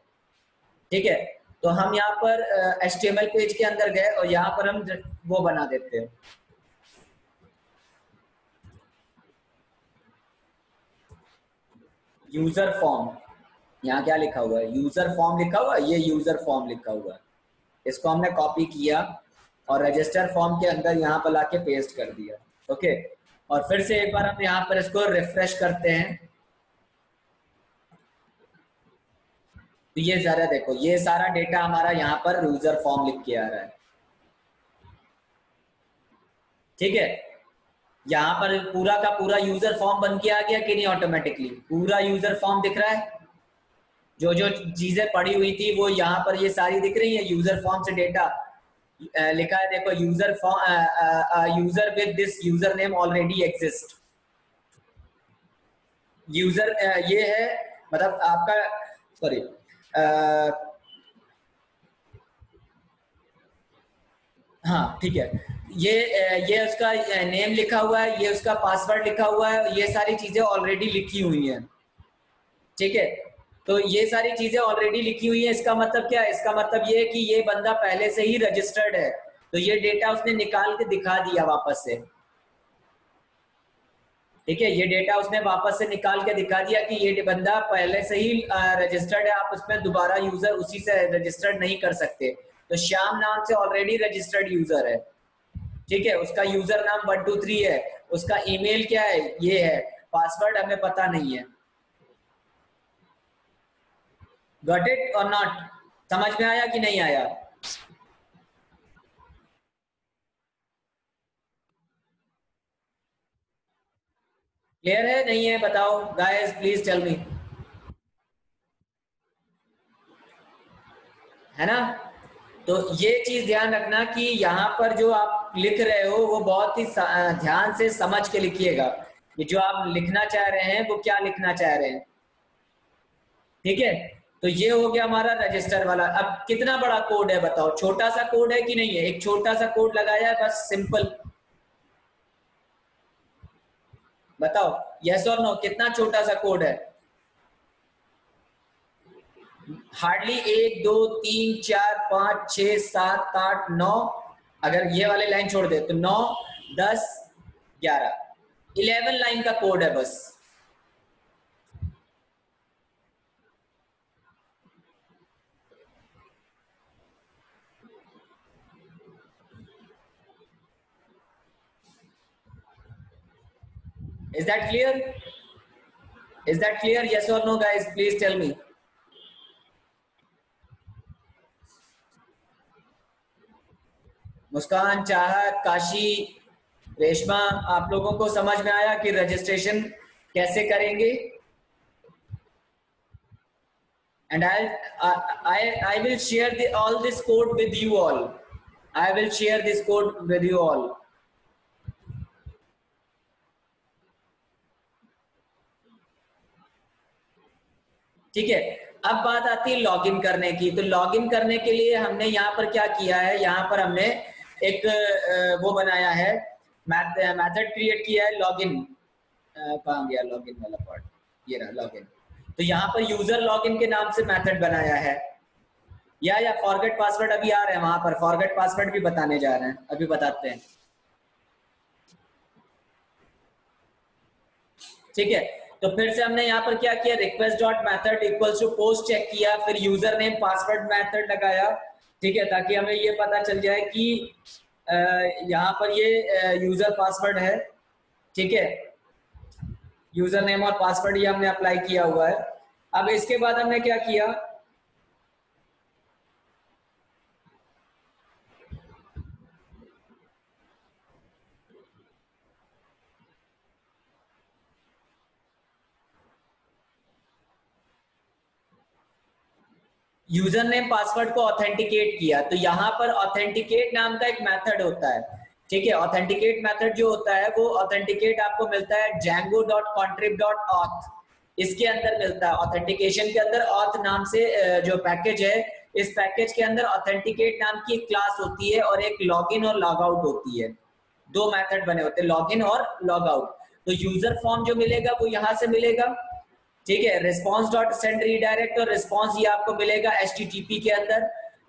ठीक है, तो हम यहाँ पर HTML पेज के अंदर गए और यहाँ पर हम वो बना देते हैं, यूजर फॉर्म। यहाँ क्या लिखा हुआ है, यूजर फॉर्म लिखा हुआ है, ये यूजर फॉर्म लिखा हुआ है। इसको हमने कॉपी किया और रजिस्टर फॉर्म के अंदर यहाँ पर लाके पेस्ट कर दिया। ओके, और फिर से एक बार हम यहाँ पर इसको रिफ्रेश करते हैं। तो ये जरा देखो, ये सारा डेटा हमारा यहाँ पर यूजर फॉर्म लिख के आ रहा है। ठीक है, यहाँ पर पूरा का पूरा यूजर फॉर्म बन के आ गया कि नहीं, ऑटोमेटिकली पूरा यूजर फॉर्म दिख रहा है। जो जो चीजें पड़ी हुई थी वो यहाँ पर ये सारी दिख रही है। यूजर फॉर्म से डेटा लिखा है, देखो user form, user with this user name already exist. User ये है, मतलब आपका, सॉरी, हाँ ठीक है, ये उसका नेम लिखा हुआ है, ये उसका पासवर्ड लिखा हुआ है, ये सारी चीजें ऑलरेडी लिखी हुई हैं। ठीक है, तो ये सारी चीजें ऑलरेडी लिखी हुई है। इसका मतलब क्या है, इसका मतलब ये है कि ये बंदा पहले से ही रजिस्टर्ड है। तो ये डेटा उसने निकाल के दिखा दिया वापस से। ठीक है, ये डेटा उसने वापस से निकाल के दिखा दिया कि ये बंदा पहले से ही रजिस्टर्ड है, आप उसमें दोबारा यूजर उसी से रजिस्टर्ड नहीं कर सकते। तो श्याम नाम से ऑलरेडी रजिस्टर्ड यूजर है। ठीक है, उसका यूजर नाम 123 है, उसका ईमेल क्या है, ये है, पासवर्ड हमें पता नहीं है। गॉट इट और नॉट, समझ में आया कि नहीं आया? क्लियर है नहीं है, बताओ गाइस, प्लीज टेल मी। है ना? तो ये चीज ध्यान रखना कि यहाँ पर जो आप लिख रहे हो वो बहुत ही ध्यान से समझ के लिखिएगा कि जो आप लिखना चाह रहे हैं वो क्या लिखना चाह रहे हैं। ठीक है, तो ये हो गया हमारा रजिस्टर वाला। अब कितना बड़ा कोड है बताओ, छोटा सा कोड है कि नहीं है? एक छोटा सा कोड लगाया है बस, सिंपल। बताओ यस और नो, कितना छोटा सा कोड है? हार्डली 1 2 3 4 5 6 7 8 9, अगर ये वाले लाइन छोड़ दे तो 9 10 11 11 लाइन का कोड है बस। Is that clear? Is that clear? Yes or no, guys? Please tell me. मुस्कान, चाहत, काशी, रेशमा, आप लोगों को समझ में आया कि रजिस्ट्रेशन कैसे करेंगे? And I will share all this code with you all. I will share this code with you all. ठीक है। अब बात आती है लॉगिन करने की। तो लॉगिन करने के लिए हमने यहाँ पर क्या किया है, यहाँ पर हमने एक वो बनाया है, मेथड क्रिएट किया है लॉगिन। कहाँ गया लॉगिन वाला पार्ट, ये रहा लॉगिन। तो यहाँ पर यूजर लॉगिन के नाम से मेथड बनाया है, या फॉरगेट पासवर्ड अभी आ रहे हैं, वहां पर फॉरगेट पासवर्ड भी बताने जा रहे हैं, अभी बताते हैं। ठीक है, तो फिर से हमने यहाँ पर क्या किया, request dot method equals to post check किया, फिर यूजर नेम पासवर्ड मेथड लगाया। ठीक है, ताकि हमें ये पता चल जाए कि यहाँ पर ये यूजर पासवर्ड है। ठीक है, यूजर नेम और पासवर्ड ये हमने अप्लाई किया हुआ है। अब इसके बाद हमने क्या किया, यूजर नेम पासवर्ड को ऑथेंटिकेट किया। तो यहाँ पर ऑथेंटिकेट नाम का एक मेथड होता है। ठीक है, ऑथेंटिकेट मेथड जो होता है वो ऑथेंटिकेट आपको मिलता है django.contrib.auth, इसके अंदर मिलता है। ऑथेंटिकेशन के अंदर ऑथ नाम से जो पैकेज है, इस पैकेज के अंदर ऑथेंटिकेट नाम की एक क्लास होती है और एक लॉगिन और लॉग आउट होती है। दो मेथड बने होते हैं, लॉगिन और लॉग आउट। तो यूजर फॉर्म जो मिलेगा वो यहाँ से मिलेगा। ठीक है, रिस्पॉन्स डॉट सेंड रीडायरेक्ट और रिस्पॉन्स ये आपको मिलेगा HTTP के अंदर।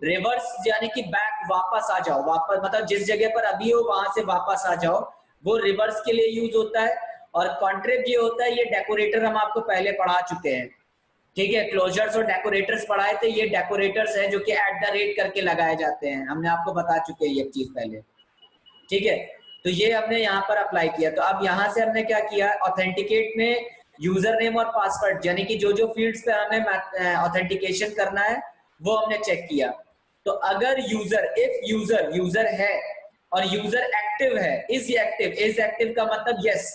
रिवर्स यानी कि बैक, वापस आ जाओ, वापस मतलब जिस जगह पर अभी हो वहां से वापस आ जाओ, वो रिवर्स के लिए यूज होता है। और कॉन्ट्रिब ये होता है, ये डेकोरेटर हम आपको पहले पढ़ा चुके हैं। ठीक है, क्लोजर्स और डेकोरेटर्स पढ़ाए थे, ये डेकोरेटर्स हैं जो कि @ करके लगाए जाते हैं, हमने आपको बता चुके हैं ये चीज पहले। ठीक है, तो ये हमने यहाँ पर अप्लाई किया। तो अब यहाँ से हमने क्या किया, ऑथेंटिकेट में यूजर नेम और पासवर्ड यानी कि जो जो फील्ड्स पे हमें ऑथेंटिकेशन करना है वो हमने चेक किया। तो अगर इफ यूजर है और यूजर एक्टिव है, इज एक्टिव का मतलब यस।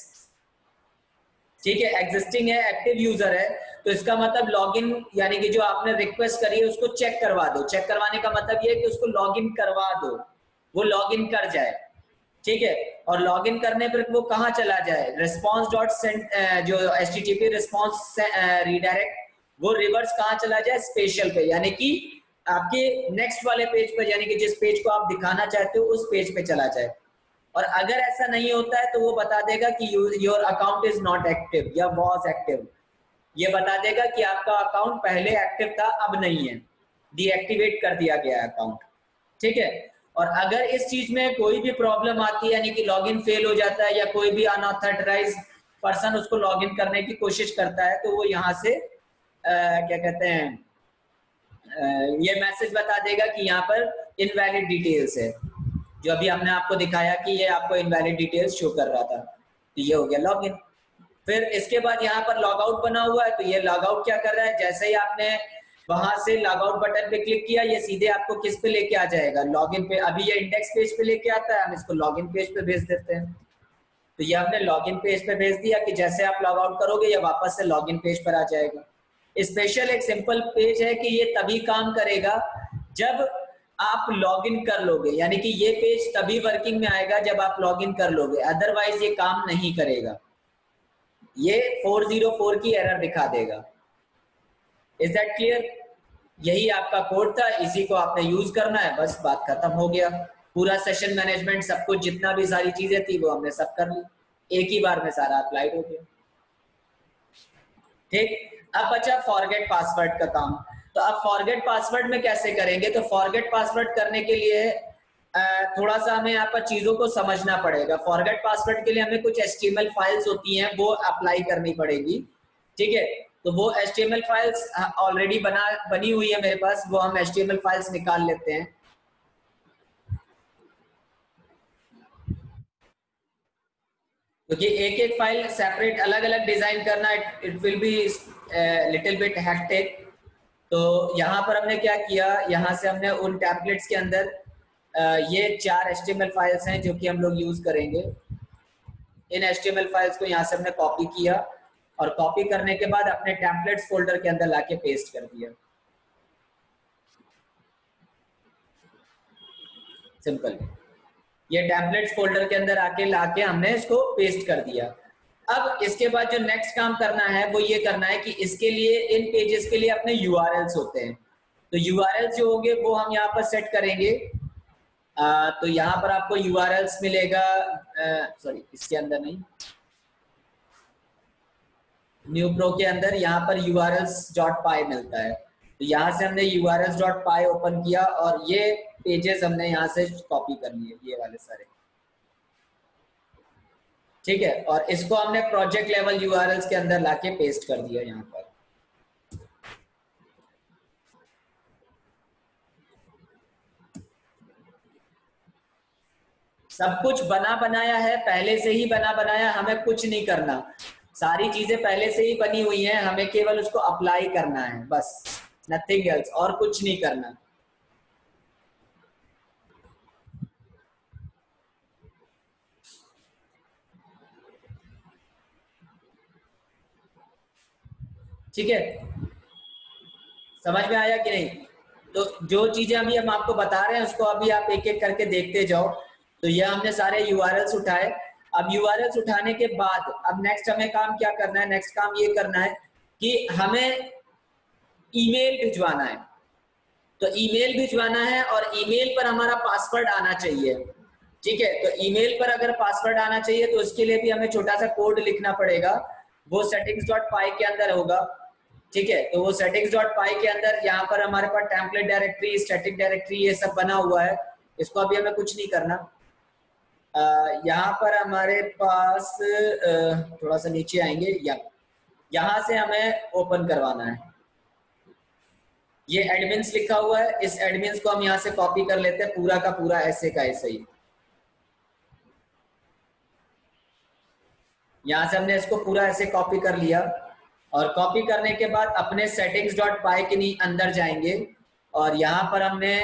ठीक है, एग्जिस्टिंग है, एक्टिव यूजर है, तो इसका मतलब लॉगिन यानी कि जो आपने रिक्वेस्ट करी है उसको चेक करवा दो। चेक करवाने का मतलब ये है कि उसको लॉगिन करवा दो, वो लॉगिन कर जाए। ठीक है, और लॉगिन करने पर वो कहाँ चला जाए, रिस्पॉन्स डॉट सेंड जो HTTP रिस्पॉन्स रीडायरेक्ट, वो रिवर्स कहाँ चला जाए, स्पेशल पे, यानी कि आपके नेक्स्ट वाले पेज पर, यानी कि जिस पेज को आप दिखाना चाहते हो उस पेज पे चला जाए। और अगर ऐसा नहीं होता है तो वो बता देगा कि your account is not active या वॉज एक्टिव। ये बता देगा कि आपका अकाउंट पहले एक्टिव था, अब नहीं है, डीएक्टिवेट कर दिया गया है अकाउंट। ठीक है, और अगर इस चीज में कोई भी प्रॉब्लम आती है, यानी कि लॉगिन फेल हो जाता है या कोई भी अनऑथराइज्ड पर्सन उसको लॉगिन करने की कोशिश करता है, तो वो यहाँ से क्या कहते हैं, ये मैसेज बता देगा कि यहाँ पर इनवैलिड डिटेल्स है, जो अभी हमने आपको दिखाया कि ये आपको इनवैलिड डिटेल्स शो कर रहा था। तो ये हो गया लॉगिन। फिर इसके बाद यहाँ पर लॉग आउट बना हुआ है, तो ये लॉग आउट क्या कर रहा है, जैसे ही आपने वहां से लॉग आउट बटन पे क्लिक किया, ये सीधे आपको किस पे लेके आ जाएगा, लॉगिन पे। अभी ये इंडेक्स पेज पे लेके आता है, हम इसको लॉगिन पेज पे भेज देते हैं। तो ये हमने लॉगिन पेज पे भेज दिया कि जैसे आप लॉग आउट करोगे ये वापस से लॉगिन पेज पर आ जाएगा। स्पेशल एक सिंपल पेज है कि ये तभी काम करेगा जब आप लॉगिन कर लोगे, यानी कि ये पेज तभी वर्किंग में आएगा जब आप लॉगिन कर लोगे, अदरवाइज ये काम नहीं करेगा, ये 404 की एरर दिखा देगा। Is that clear? यही आपका कोड था, इसी को आपने यूज करना है, बस बात खत्म हो गया। पूरा सेशन मैनेजमेंट सब कुछ जितना भी सारी चीजें थी वो हमने सब कर ली, एक ही बार में सारा अप्लाइड हो गया। ठीक, अब बचा फॉरगेट पासवर्ड का काम। तो अब फॉरगेट पासवर्ड में कैसे करेंगे, तो फॉरगेट पासवर्ड करने के लिए थोड़ा सा हमें यहाँ पर चीजों को समझना पड़ेगा। फॉरगेट पासवर्ड के लिए हमें कुछ HTML फाइल्स होती हैं वो अप्लाई करनी पड़ेगी। ठीक है, तो वो HTML फाइल्स ऑलरेडी बनी हुई है मेरे पास, वो हम HTML फाइल्स निकाल लेते हैं। क्योंकि एक एक फाइल सेपरेट अलग अलग डिजाइन करना, it will be little bit hectic. तो यहाँ पर हमने क्या किया, यहाँ से हमने उन टेम्पलेट्स के अंदर ये 4 HTML फाइल्स हैं जो कि हम लोग यूज करेंगे। इन HTML फाइल्स को यहाँ से हमने कॉपी किया और कॉपी करने के बाद अपने टेम्पलेट्स फोल्डर के अंदर लाके पेस्ट कर दिया। सिंपल, ये टेम्पलेट्स फोल्डर के अंदर आके लाके हमने इसको पेस्ट कर दिया। अब इसके बाद जो नेक्स्ट काम करना है वो ये करना है कि इसके लिए इन पेजेस के लिए अपने यूआरएल्स होते हैं, तो यूआरएल्स जो होंगे वो हम यहाँ पर सेट करेंगे। तो यहाँ पर आपको यूआरएल्स मिलेगा, सॉरी इसके अंदर नहीं, न्यू प्रो के अंदर यहाँ पर urls.py मिलता है। तो यहाँ से हमने urls.py ओपन किया और ये पेजेस हमने यहाँ से कॉपी कर लिए, ये वाले सारे, ठीक है। और इसको हमने प्रोजेक्ट लेवल URLs के अंदर लाके पेस्ट कर दिया यहाँ पर। सब कुछ बना बनाया है, पहले से ही बना बनाया, हमें कुछ नहीं करना, सारी चीजें पहले से ही बनी हुई हैं, हमें केवल उसको अप्लाई करना है बस, नथिंग एल्स, और कुछ नहीं करना। ठीक है, समझ में आया कि नहीं? तो जो चीजें अभी हम आपको बता रहे हैं उसको अभी आप एक एक करके देखते जाओ। तो ये हमने सारे यूआरएल्स उठाए। अब यूआरएल्स उठाने के बाद अब नेक्स्ट हमें काम क्या करना है? नेक्स्ट काम ये करना है कि हमें ईमेल भिजवाना है। तो ईमेल भिजवाना है और ईमेल पर हमारा पासवर्ड आना चाहिए, ठीक है। तो ईमेल पर अगर पासवर्ड आना चाहिए तो उसके लिए भी हमें छोटा सा कोड लिखना पड़ेगा, वो settings.py के अंदर होगा, ठीक है। तो वो settings.py के अंदर यहाँ पर हमारे पास टेम्पलेट डायरेक्टरी, स्टैटिक डायरेक्टरी, ये सब बना हुआ है। इसको अभी हमें कुछ नहीं करना। यहाँ पर हमारे पास थोड़ा सा नीचे आएंगे, यहाँ से हमें ओपन करवाना है। ये एडमिन्स लिखा हुआ है, इस एडमिन्स को हम यहाँ से कॉपी कर लेते हैं, पूरा का पूरा ऐसे का ऐसे ही। यहाँ से हमने इसको पूरा ऐसे कॉपी कर लिया और कॉपी करने के बाद अपने settings.py के अंदर जाएंगे और यहाँ पर हमने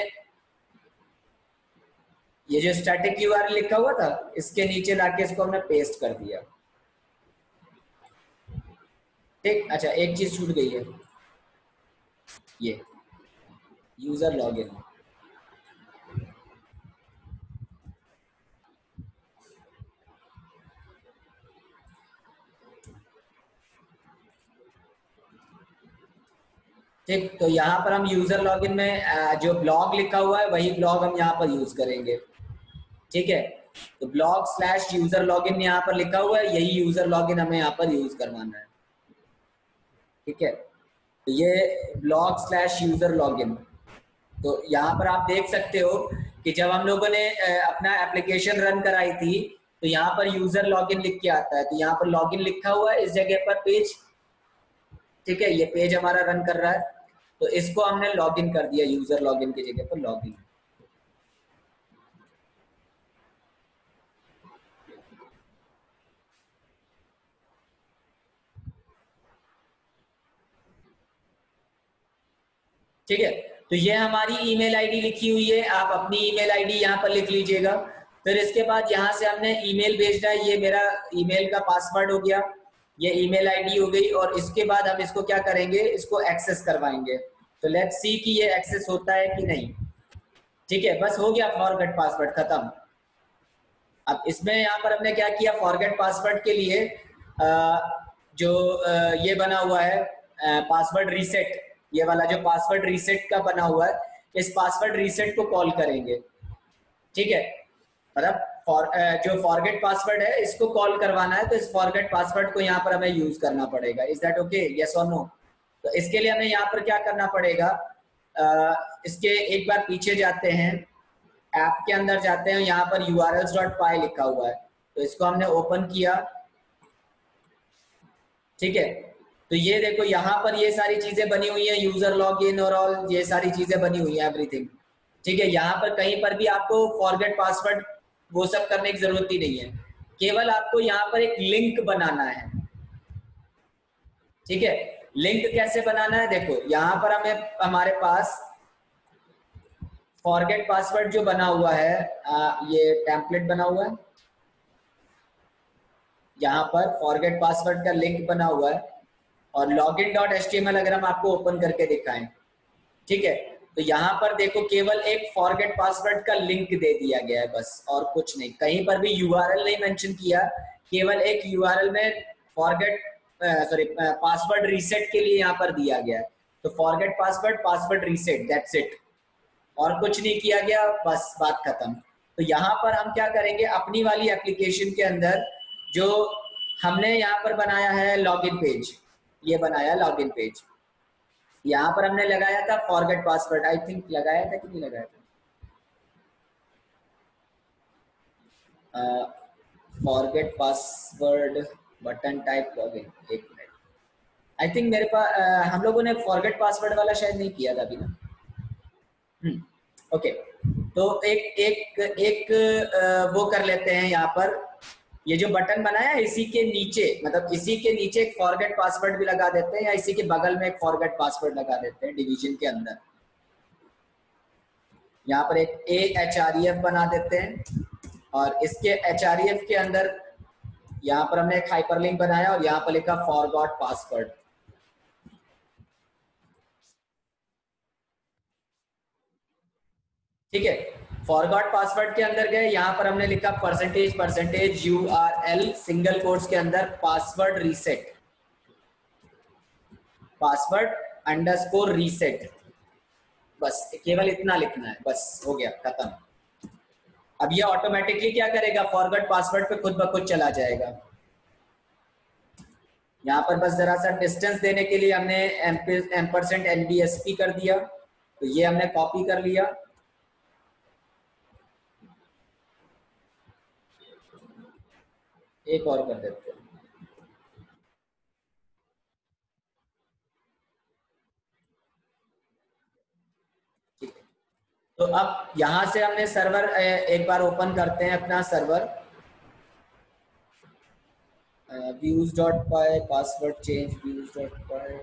ये जो स्टैटिक यूआरएल लिखा हुआ था इसके नीचे लाके इसको हमने पेस्ट कर दिया, ठीक। अच्छा, एक चीज छूट गई है, ये यूजर लॉगिन। ठीक, तो यहाँ पर हम यूजर लॉगिन में जो ब्लॉग लिखा हुआ है वही ब्लॉग हम यहाँ पर यूज करेंगे, ठीक है। तो blog/यूजर लॉगिन यहाँ पर लिखा हुआ है, यही यूजर लॉगिन हमें यहाँ पर यूज करवाना है, ठीक है। तो ये blog/यूजर लॉगिन, तो यहाँ पर आप देख सकते हो कि जब हम लोगों ने अपना एप्लीकेशन रन कराई थी तो यहाँ पर यूजर लॉगिन लिख के आता है। तो यहाँ पर लॉगिन लिखा हुआ है इस जगह पर पेज, ठीक है। ये पेज हमारा रन कर रहा है, तो इसको हमने लॉगिन कर दिया, यूजर लॉगिन की जगह पर लॉगिन। ठीक है, तो ये हमारी ईमेल आईडी लिखी हुई है, आप अपनी ईमेल आईडी यहाँ पर लिख लीजिएगा। फिर इसके बाद यहाँ से हमने ईमेल भेजना है, ये मेरा ईमेल का पासवर्ड हो गया, ये ईमेल आईडी हो गई। और इसके बाद हम इसको क्या करेंगे, इसको एक्सेस करवाएंगे। तो लेट्स सी कि ये एक्सेस होता है कि नहीं, ठीक है। बस हो गया, फॉरगेट पासवर्ड खत्म। अब इसमें यहाँ पर हमने क्या किया, फॉरगेट पासवर्ड के लिए जो ये बना हुआ है पासवर्ड रीसेट, ये वाला जो पासवर्ड रीसेट का बना हुआ है, इस पासवर्ड रीसेट को कॉल करेंगे, ठीक है। मतलब जो फॉरगेट पासवर्ड है इसको कॉल करवाना है, तो इस फॉरगेट पासवर्ड को यहाँ पर हमें यूज करना पड़ेगा। इज दैट ओके, यस और नो? तो इसके लिए हमें यहाँ पर क्या करना पड़ेगा, इसके एक बार पीछे जाते हैं, ऐप के अंदर जाते हैं, यहाँ पर urls.py लिखा हुआ है, तो इसको हमने ओपन किया, ठीक है। तो ये देखो यहाँ पर ये सारी चीजें बनी हुई है, यूजर लॉगिन और ऑल, ये सारी चीजें बनी हुई है, एवरीथिंग, ठीक है। यहाँ पर कहीं पर भी आपको फॉरगेट पासवर्ड वो सब करने की जरूरत ही नहीं है, केवल आपको यहाँ पर एक लिंक बनाना है, ठीक है। लिंक कैसे बनाना है, देखो यहाँ पर हमारे पास फॉरगेट पासवर्ड जो बना हुआ है, ये टेम्पलेट बना हुआ है, यहाँ पर फॉरगेट पासवर्ड का लिंक बना हुआ है, और login.html अगर हम आपको ओपन करके दिखाएं, ठीक है। तो यहाँ पर देखो केवल एक फॉरगेट पासवर्ड का लिंक दे दिया गया है बस, और कुछ नहीं, कहीं पर भी यूआरएल नहीं मेंशन किया केवल एक यूआरएल में फॉरगेट सॉरी पासवर्ड रीसेट के लिए यहाँ पर दिया गया है। तो forget password, password reset, that's it, और कुछ नहीं किया गया, बस बात खत्म। तो यहाँ पर हम क्या करेंगे, अपनी वाली एप्लीकेशन के अंदर जो हमने यहाँ पर बनाया है लॉगिन पेज, ये बनाया लॉगिन पेज, यहाँ पर हमने लगाया था फॉरगेट पासवर्ड, आई थिंक लगाया था कि नहीं लगाया था, forget password button type login, एक मिनट, आई थिंक मेरे पास हम लोगों ने फॉरगेट पासवर्ड वाला शायद नहीं किया था अभी ना। ओके, तो एक एक एक वो कर लेते हैं यहाँ पर, ये जो बटन बनाया है इसी के नीचे, मतलब इसी के नीचे एक फॉरगेट पासवर्ड भी लगा देते हैं, या इसी के बगल में एक फॉरगेट पासवर्ड लगा देते हैं डिवीजन के अंदर। यहाँ पर एक AHREF बना देते हैं, और इसके HREF के अंदर यहाँ पर हमने एक हाइपरलिंक बनाया और यहाँ पर लिखा फॉरगॉट पासवर्ड। ठीक है, फॉरगॉट पासवर्ड के अंदर गए, यहाँ पर हमने लिखा परसेंटेज URL सिंगल कोट्स के अंदर password reset, password underscore reset, बस केवल इतना लिखना है, बस हो गया खत्म। अब ये ऑटोमेटिकली क्या करेगा, फॉरगॉट पासवर्ड पे खुद ब खुद चला जाएगा। यहाँ पर बस जरा सा डिस्टेंस देने के लिए हमने %NBSP कर दिया, तो ये हमने कॉपी कर लिया, एक और कर देते हैं। ठीक है, तो अब यहाँ से हमने सर्वर एक बार ओपन करते हैं अपना server, views.py password change views.py।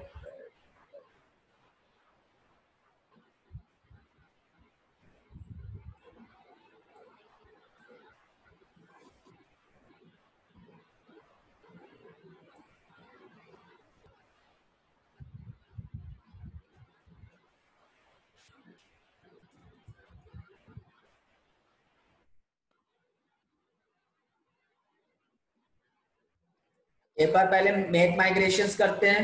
एक बार पहले मेक माइग्रेशंस करते हैं।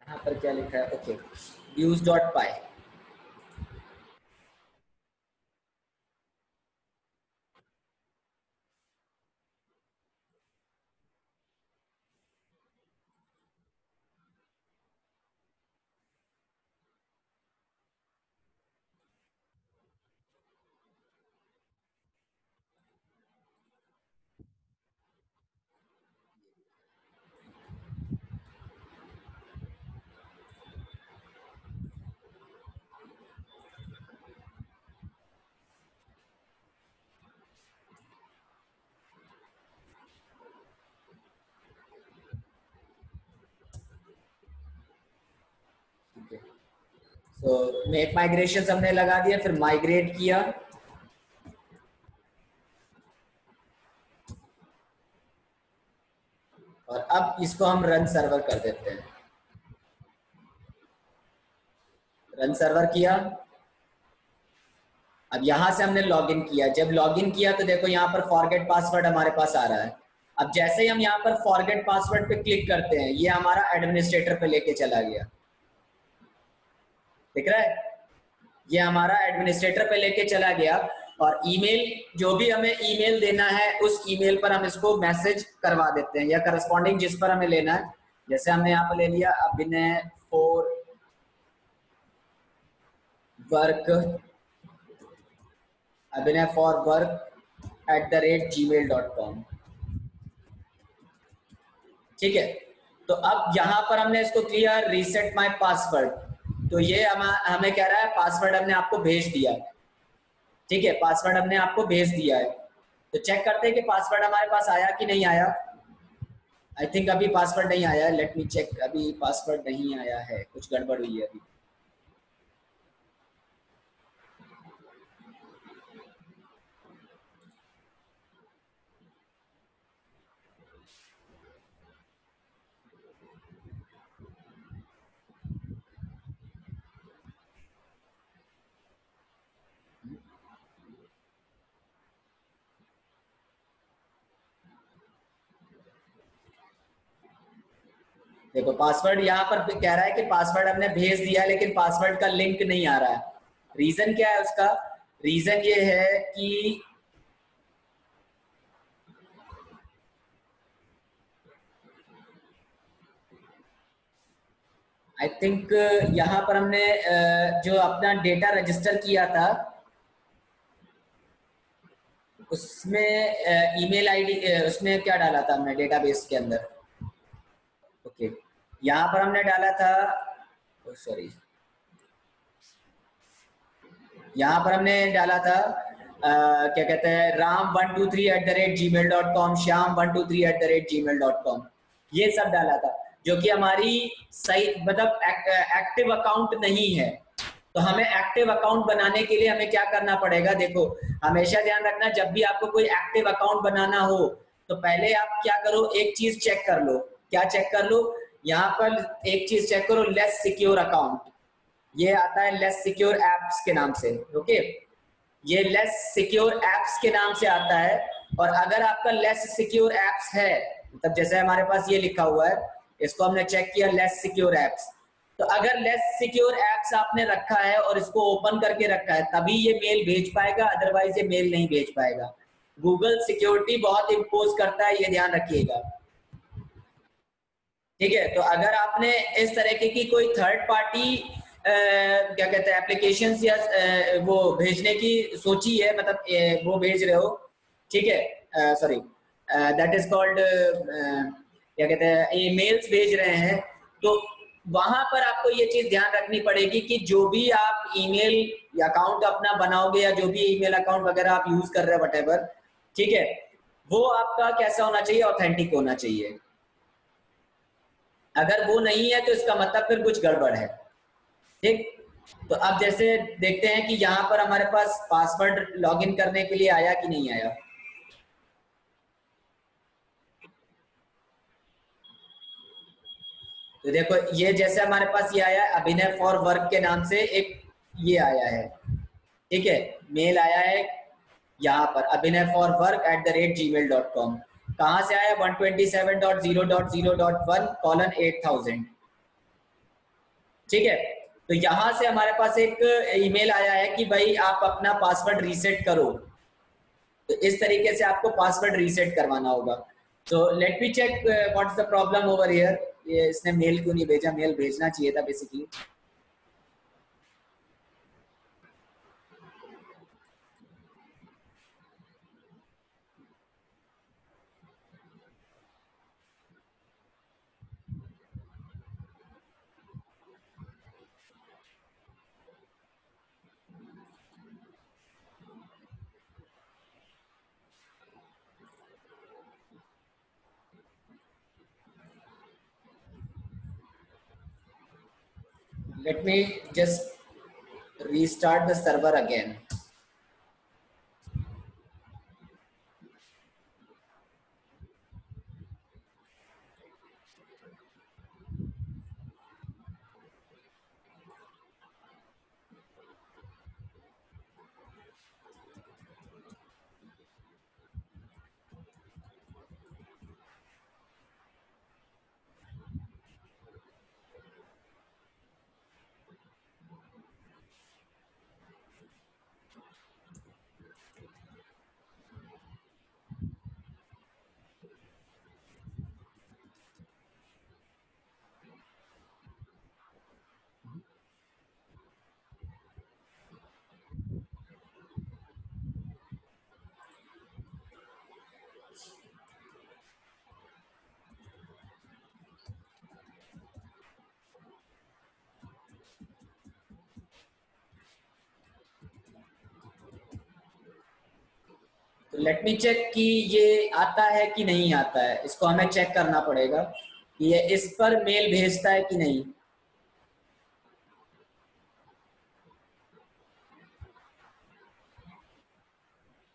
यहाँ पर क्या लिखा है, ओके, views.py, ठीक है, तो मेक माइग्रेशंस हमने लगा दिया, फिर माइग्रेट किया, और अब इसको हम रन सर्वर कर देते हैं। रन सर्वर किया, अब यहां से हमने लॉगिन किया, जब लॉगिन किया तो देखो यहाँ पर फॉरगेट पासवर्ड हमारे पास आ रहा है। अब जैसे ही हम यहाँ पर फॉरगेट पासवर्ड पे क्लिक करते हैं, ये हमारा एडमिनिस्ट्रेटर पे लेके चला गया, दिख रहा है, ये हमारा एडमिनिस्ट्रेटर पे लेके चला गया, और ईमेल जो भी हमें ईमेल देना है उस ईमेल पर हम इसको मैसेज करवा देते हैं, या करस्पॉन्डिंग जिस पर हमें लेना है, जैसे हमने यहाँ पर ले लिया अभिनय फॉर वर्क, अभिनय फॉर वर्क @gmail.com। ठीक है, तो अब यहाँ पर हमने इसको किया रीसेट माय पासवर्ड, तो ये हमें कह रहा है पासवर्ड हमने आपको भेज दिया। ठीक है, पासवर्ड हमने आपको भेज दिया है, तो चेक करते हैं कि पासवर्ड हमारे पास आया कि नहीं आया। आई थिंक अभी पासवर्ड नहीं आया है, लेट मी चेक, अभी पासवर्ड नहीं आया है, कुछ गड़बड़ हुई है अभी। देखो पासवर्ड यहाँ पर कह रहा है कि पासवर्ड हमने भेज दिया लेकिन पासवर्ड का लिंक नहीं आ रहा है। रीजन क्या है उसका? रीजन ये है कि आई थिंक यहाँ पर हमने जो अपना डेटा रजिस्टर किया था उसमें ईमेल आईडी, उसमें क्या डाला था हमने डेटाबेस के अंदर? ओके, यहाँ पर हमने डाला था, सॉरी, यहाँ पर हमने डाला था क्या कहते हैं, ram123@gmail.com, श्याम123@gmail.com, ये सब डाला था, जो कि हमारी सही मतलब एक्टिव अकाउंट नहीं है। तो हमें एक्टिव अकाउंट बनाने के लिए हमें क्या करना पड़ेगा? देखो, हमेशा ध्यान रखना, जब भी आपको कोई एक्टिव अकाउंट बनाना हो तो पहले आप क्या करो, एक चीज चेक कर लो। क्या चेक कर लो? यहाँ पर एक चीज चेक करो, लेस सिक्योर अकाउंट, ये आता है लेस सिक्योर एप्स के नाम से। ओके, ये लेस सिक्योर एप्स के नाम से आता है। और अगर आपका लेस सिक्योर एप्स है, मतलब जैसे हमारे पास ये लिखा हुआ है, इसको हमने चेक किया लेस सिक्योर एप्स, तो अगर लेस सिक्योर एप्स आपने रखा है और इसको ओपन करके रखा है तभी ये मेल भेज पाएगा, अदरवाइज ये मेल नहीं भेज पाएगा। गूगल सिक्योरिटी बहुत इम्पोज करता है, ये ध्यान रखिएगा। ठीक है, तो अगर आपने इस तरीके की कोई थर्ड पार्टी क्या कहते हैं एप्लीकेशन या वो भेजने की सोची है, मतलब वो भेज रहे हो, ठीक है, सॉरी, दैट इज कॉल्ड क्या कहते हैं ईमेल्स भेज रहे हैं, तो वहां पर आपको ये चीज ध्यान रखनी पड़ेगी कि जो भी आप ईमेल अकाउंट अपना बनाओगे या जो भी ईमेल अकाउंट वगैरह आप यूज कर रहे हैं वटेवर, ठीक है, वो आपका कैसा होना चाहिए? ऑथेंटिक होना चाहिए। अगर वो नहीं है तो इसका मतलब फिर कुछ गड़बड़ है। ठीक, तो अब जैसे देखते हैं कि यहाँ पर हमारे पास पासवर्ड लॉगिन करने के लिए आया कि नहीं आया। तो देखो, ये जैसे हमारे पास ये आया अभिनय फॉर वर्क के नाम से एक ये आया है, ठीक है, मेल आया है यहाँ पर abhinayforwork@gmail.com। कहाँ से आया? 127.0.0.1:8000। ठीक है, तो यहां से हमारे पास एक ईमेल आया है कि भाई आप अपना पासवर्ड रीसेट करो। तो इस तरीके से आपको पासवर्ड रीसेट करवाना होगा। तो let me check what is the problem over here. ये इसने मेल क्यों नहीं भेजा? मेल भेजना चाहिए था basically. Let me just restart the server again. तो लेट मी चेक कि ये आता है कि नहीं आता है, इसको हमें चेक करना पड़ेगा कि ये इस पर मेल भेजता है कि नहीं।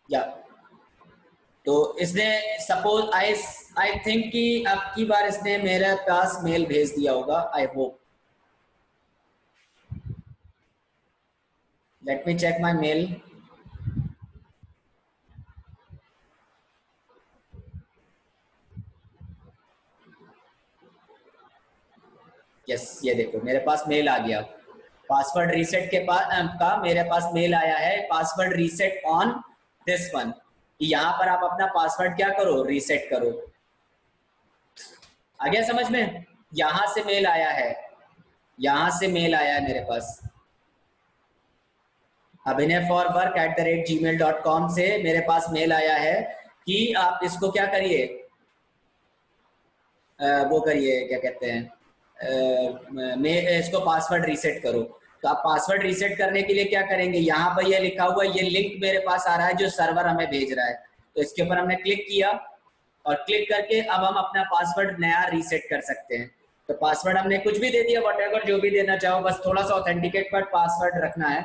या तो इसने सपोज आई आई थिंक कि अब की बार इसने मेरे पास मेल भेज दिया होगा, I hope. Let me check my mail. Yes, ये देखो मेरे पास मेल आ गया। पासवर्ड रीसेट के पास का मेरे पास मेल आया है, password reset on this one, कि यहाँ पर आप अपना पासवर्ड क्या करो, रीसेट करो। आ गया समझ में? यहां से मेल आया है, यहां से मेल आया है मेरे पास, abhinay4work@gmail.com से मेरे पास मेल आया है कि आप इसको क्या करिए, वो करिए, क्या कहते हैं, मैं इसको पासवर्ड रीसेट करो। तो आप पासवर्ड रीसेट करने के लिए क्या करेंगे, यहाँ पर ये लिखा हुआ ये लिंक मेरे पास आ रहा है जो सर्वर हमें भेज रहा है, तो इसके ऊपर हमने क्लिक किया और क्लिक करके अब हम अपना पासवर्ड नया रीसेट कर सकते हैं। तो पासवर्ड हमने कुछ भी दे दिया, व्हाटएवर जो भी देना चाहो, बस थोड़ा सा ऑथेंटिकेट पर पासवर्ड रखना है।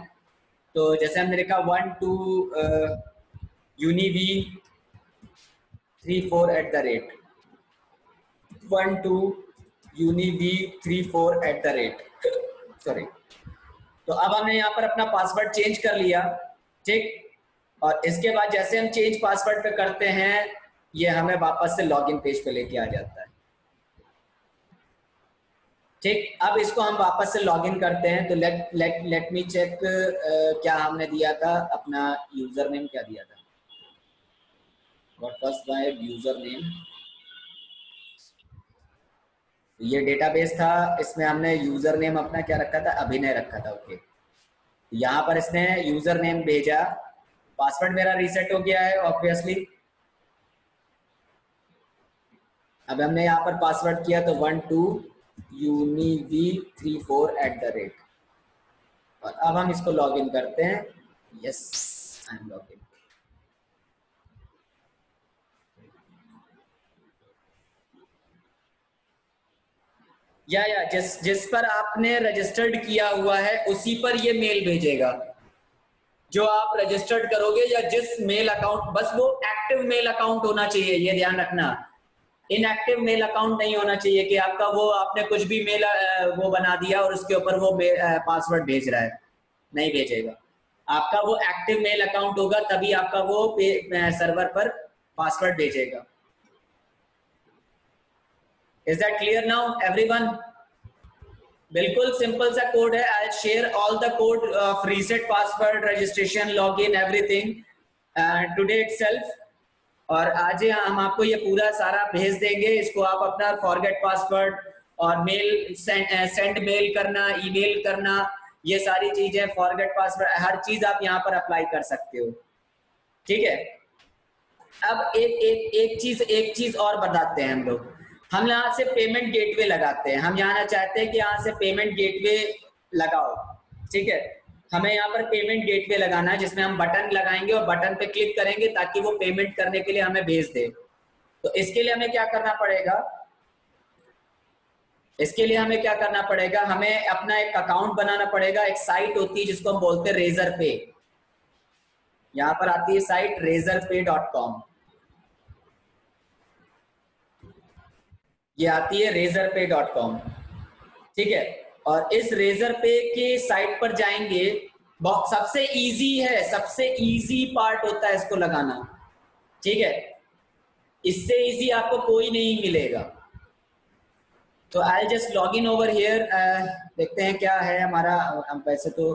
तो जैसे हमने लिखा 12univ34 12univ34 सॉरी। तो अब हमने यहाँ पर अपना पासवर्ड चेंज कर लिया, ठीक। और इसके बाद जैसे हम चेंज पासवर्ड पे करते हैं, ये हमें वापस से लॉगिन पेज पे लेके आ जाता है, ठीक। अब इसको हम वापस से लॉगिन करते हैं। तो लेट मी चेक, क्या हमने दिया था, अपना यूजर नेम क्या दिया था, what was my user name, ये डेटाबेस था, इसमें हमने यूजर नेम अपना क्या रखा था, अभिनय रखा था, ओके। यहाँ पर इसने यूजर नेम भेजा, पासवर्ड मेरा रीसेट हो गया है ऑब्वियसली। अब हमने यहाँ पर पासवर्ड किया तो 12univ34 और अब हम इसको लॉगिन करते हैं। Yes, I am login. या जिस जिस पर आपने रजिस्टर्ड किया हुआ है उसी पर ये मेल भेजेगा, जो आप रजिस्टर्ड करोगे या जिस मेल अकाउंट, बस वो एक्टिव मेल अकाउंट होना चाहिए, ये ध्यान रखना। इनएक्टिव मेल अकाउंट नहीं होना चाहिए कि आपका वो आपने कुछ भी मेल वो बना दिया और उसके ऊपर वो पासवर्ड भेज रहा है, नहीं भेजेगा। आपका वो एक्टिव मेल अकाउंट होगा तभी आपका वो सर्वर पर पासवर्ड भेजेगा। Is that clear now everyone? बिल्कुल सिंपल सा कोड है। I share all the code of reset password, registration, login, everything today itself. और आज हम आपको ये पूरा सारा भेज देंगे। इसको आप अपना फॉरगेट पासवर्ड और मेल सेंड मेल करना, ईमेल करना, ये सारी चीजें, फॉरगेट पासवर्ड, हर चीज आप यहाँ पर अप्लाई कर सकते हो, ठीक है। अब एक चीज और बताते हैं हम लोग। हम यहाँ से पेमेंट गेटवे लगाते हैं, हम यहाँ चाहते हैं कि यहाँ से पेमेंट गेटवे लगाओ, ठीक है। हमें यहाँ पर पेमेंट गेटवे लगाना है जिसमें हम बटन लगाएंगे और बटन पे क्लिक करेंगे ताकि वो पेमेंट करने के लिए हमें भेज दे। तो इसके लिए हमें क्या करना पड़ेगा, इसके लिए हमें क्या करना पड़ेगा, हमें अपना एक अकाउंट बनाना पड़ेगा। एक साइट होती है जिसको हम बोलते हैं रेजर पे, यहाँ पर आती है साइट razorpay.com, ये आती है razorpay.com, ठीक है। और इस रेजर पे के साइट पर जाएंगे, बहुत सबसे इजी है, सबसे इजी पार्ट होता है इसको लगाना, ठीक है। इससे इजी आपको कोई नहीं मिलेगा। तो I just log in over here, देखते हैं क्या है हमारा। हम वैसे तो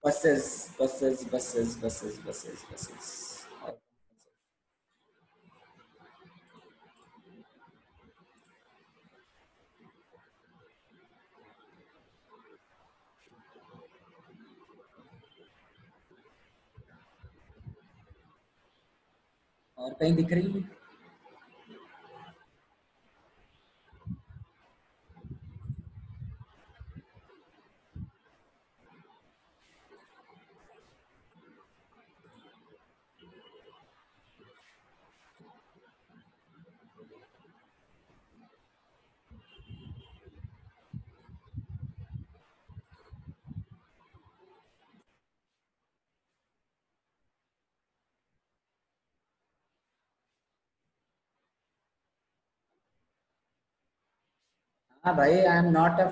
buses buses buses buses buses buses, और कहीं दिख रही है? हाँ भाई, आई एम नॉट अ,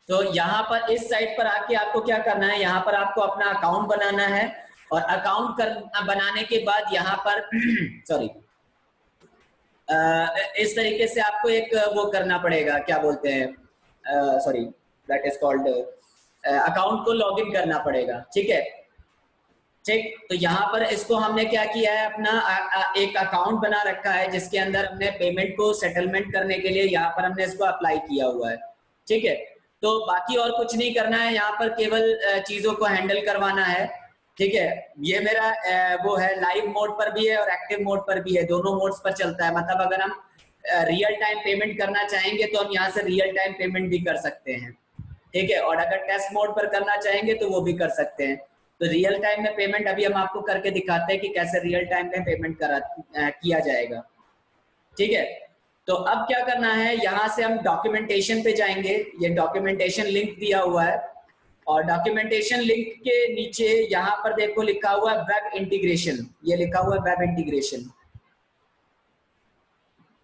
तो यहाँ पर इस साइट पर आके आपको क्या करना है, यहाँ पर आपको अपना अकाउंट बनाना है और अकाउंट बनाने के बाद यहाँ पर सॉरी इस तरीके से आपको एक वो करना पड़ेगा, क्या बोलते हैं, sorry that is called account को लॉगिन करना पड़ेगा। ठीक है, ठीक। तो यहाँ पर इसको हमने क्या किया है, अपना एक अकाउंट बना रखा है जिसके अंदर हमने पेमेंट को सेटलमेंट करने के लिए यहाँ पर हमने इसको अप्लाई किया हुआ है। ठीक है, तो बाकी और कुछ नहीं करना है, यहाँ पर केवल चीजों को हैंडल करवाना है। ठीक है, ये मेरा वो है, लाइव मोड पर भी है और एक्टिव मोड पर भी है, दोनों मोड्स पर चलता है। मतलब अगर हम रियल टाइम पेमेंट करना चाहेंगे तो हम यहाँ से रियल टाइम पेमेंट भी कर सकते हैं। ठीक है, और अगर टेस्ट मोड पर करना चाहेंगे तो वो भी कर सकते हैं। तो रियल टाइम में पेमेंट अभी हम आपको करके दिखाते हैं कि कैसे रियल टाइम में पेमेंट किया जाएगा। ठीक है, तो अब क्या करना है, यहाँ से हम डॉक्यूमेंटेशन पे जाएंगे। ये डॉक्यूमेंटेशन लिंक दिया हुआ है और डॉक्यूमेंटेशन लिंक के नीचे यहाँ पर देखो लिखा हुआ है वेब इंटीग्रेशन, ये लिखा हुआ है वेब इंटीग्रेशन।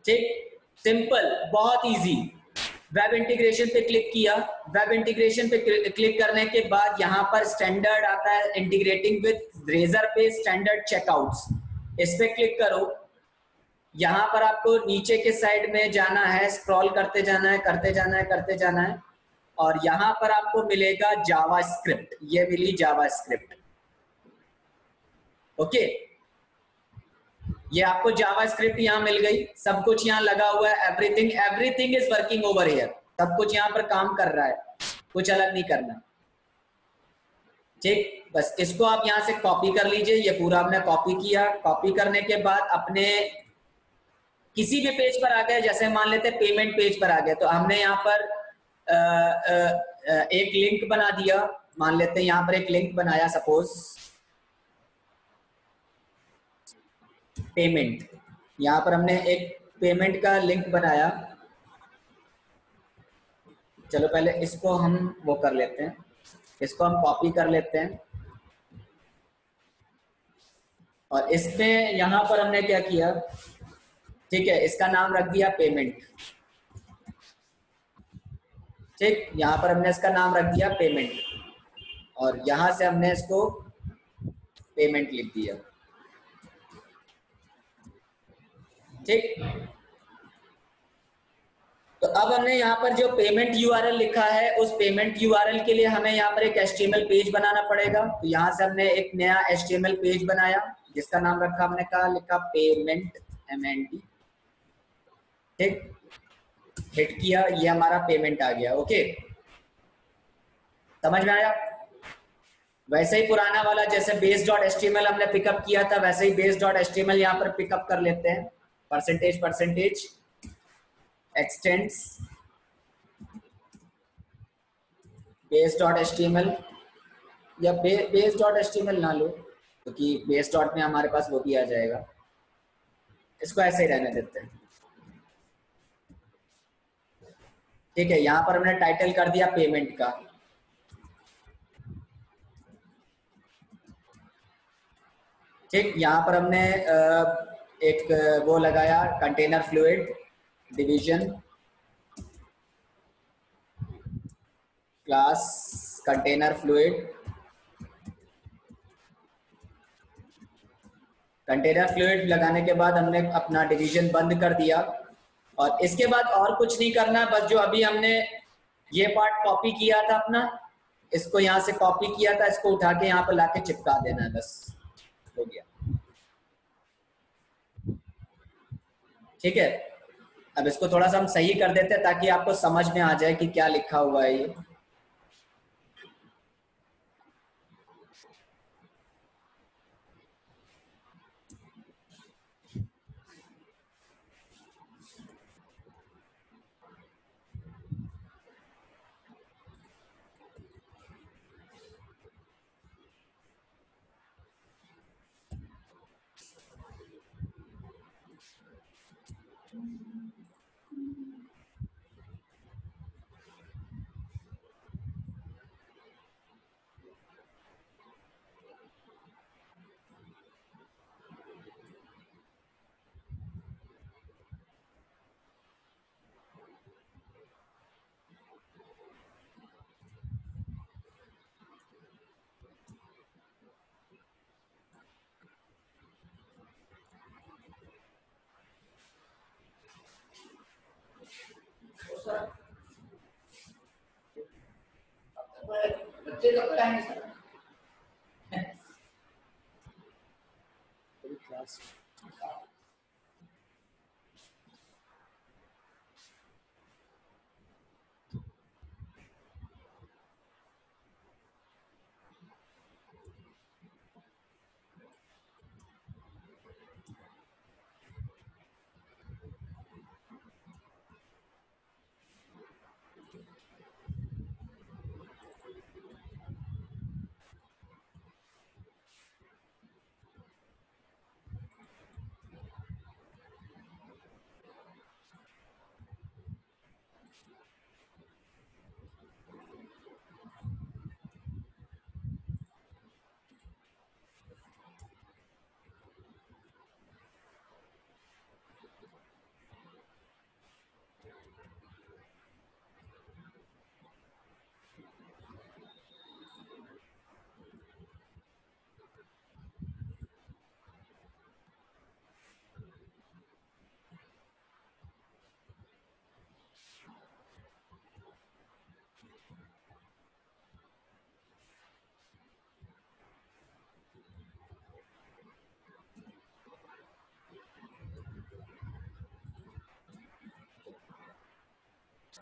ठीक, सिंपल, बहुत इजी। वेब इंटीग्रेशन पे क्लिक किया, वेब इंटीग्रेशन पे क्लिक करने के बाद यहाँ पर स्टैंडर्ड आता है, इंटीग्रेटिंग विद रेजर पे स्टैंडर्ड चेकआउट्स, इस पे क्लिक करो। यहाँ पर आपको नीचे के साइड में जाना है, स्क्रॉल करते जाना है, करते जाना है, करते जाना है, और यहाँ पर आपको मिलेगा जावास्क्रिप्ट, ये मिली जावास्क्रिप्ट। ओके, ये आपको जावास्क्रिप्ट यहाँ मिल गई, सब कुछ यहाँ लगा हुआ है, everything everything is working over here, सब कुछ यहाँ पर काम कर रहा है, कुछ अलग नहीं करना। ठीक, बस इसको आप यहाँ से कॉपी कर लीजिए, ये पूरा हमने कॉपी किया। कॉपी करने के बाद अपने किसी भी पेज पर आ गए, जैसे मान लेते हैं पेमेंट पेज पर आ गए, तो हमने यहाँ पर एक लिंक बना दिया, मान लेते हैं यहाँ पर एक लिंक बनाया, सपोज पेमेंट, यहाँ पर हमने एक पेमेंट का लिंक बनाया। चलो पहले इसको हम वो कर लेते हैं, इसको हम कॉपी कर लेते हैं और इसमें यहाँ पर हमने क्या किया, ठीक है, इसका नाम रख दिया पेमेंट। ठीक, यहाँ पर हमने इसका नाम रख दिया पेमेंट और यहाँ से हमने इसको पेमेंट लिख दिया। ठीक, तो अब हमने यहाँ पर जो पेमेंट यूआरएल लिखा है, उस पेमेंट यूआरएल के लिए हमें यहाँ पर एक एचटीएमएल पेज बनाना पड़ेगा। तो यहाँ से हमने एक नया एचटीएमएल पेज बनाया जिसका नाम रखा, हमने कहा लिखा पेमेंट MNT। ठीक, हिट किया, ये हमारा पेमेंट आ गया। ओके, समझ में आया? वैसे ही पुराना वाला जैसे base.html हमने पिकअप किया था, वैसे ही base.html यहाँ पर पिकअप कर लेते हैं। परसेंटेज एक्सटेंड्स base.html, या base.html ना लो क्योंकि base डॉट में हमारे पास वो भी आ जाएगा, इसको ऐसे ही रहने देते हैं। ठीक है, यहाँ पर हमने टाइटल कर दिया पेमेंट का। ठीक, यहाँ पर हमने एक वो लगाया, container fluid division class container fluid. Container fluid लगाने के बाद हमने अपना डिवीजन बंद कर दिया और इसके बाद और कुछ नहीं करना, बस जो अभी हमने ये पार्ट कॉपी किया था अपना, इसको यहाँ से कॉपी किया था, इसको उठा के यहाँ पर लाके चिपका देना है, बस हो गया। ठीक है, अब इसको थोड़ा सा हम सही कर देते हैं ताकि आपको समझ में आ जाए कि क्या लिखा हुआ है ये। बच्चे कब पढ़ाएंगे सर? क्लास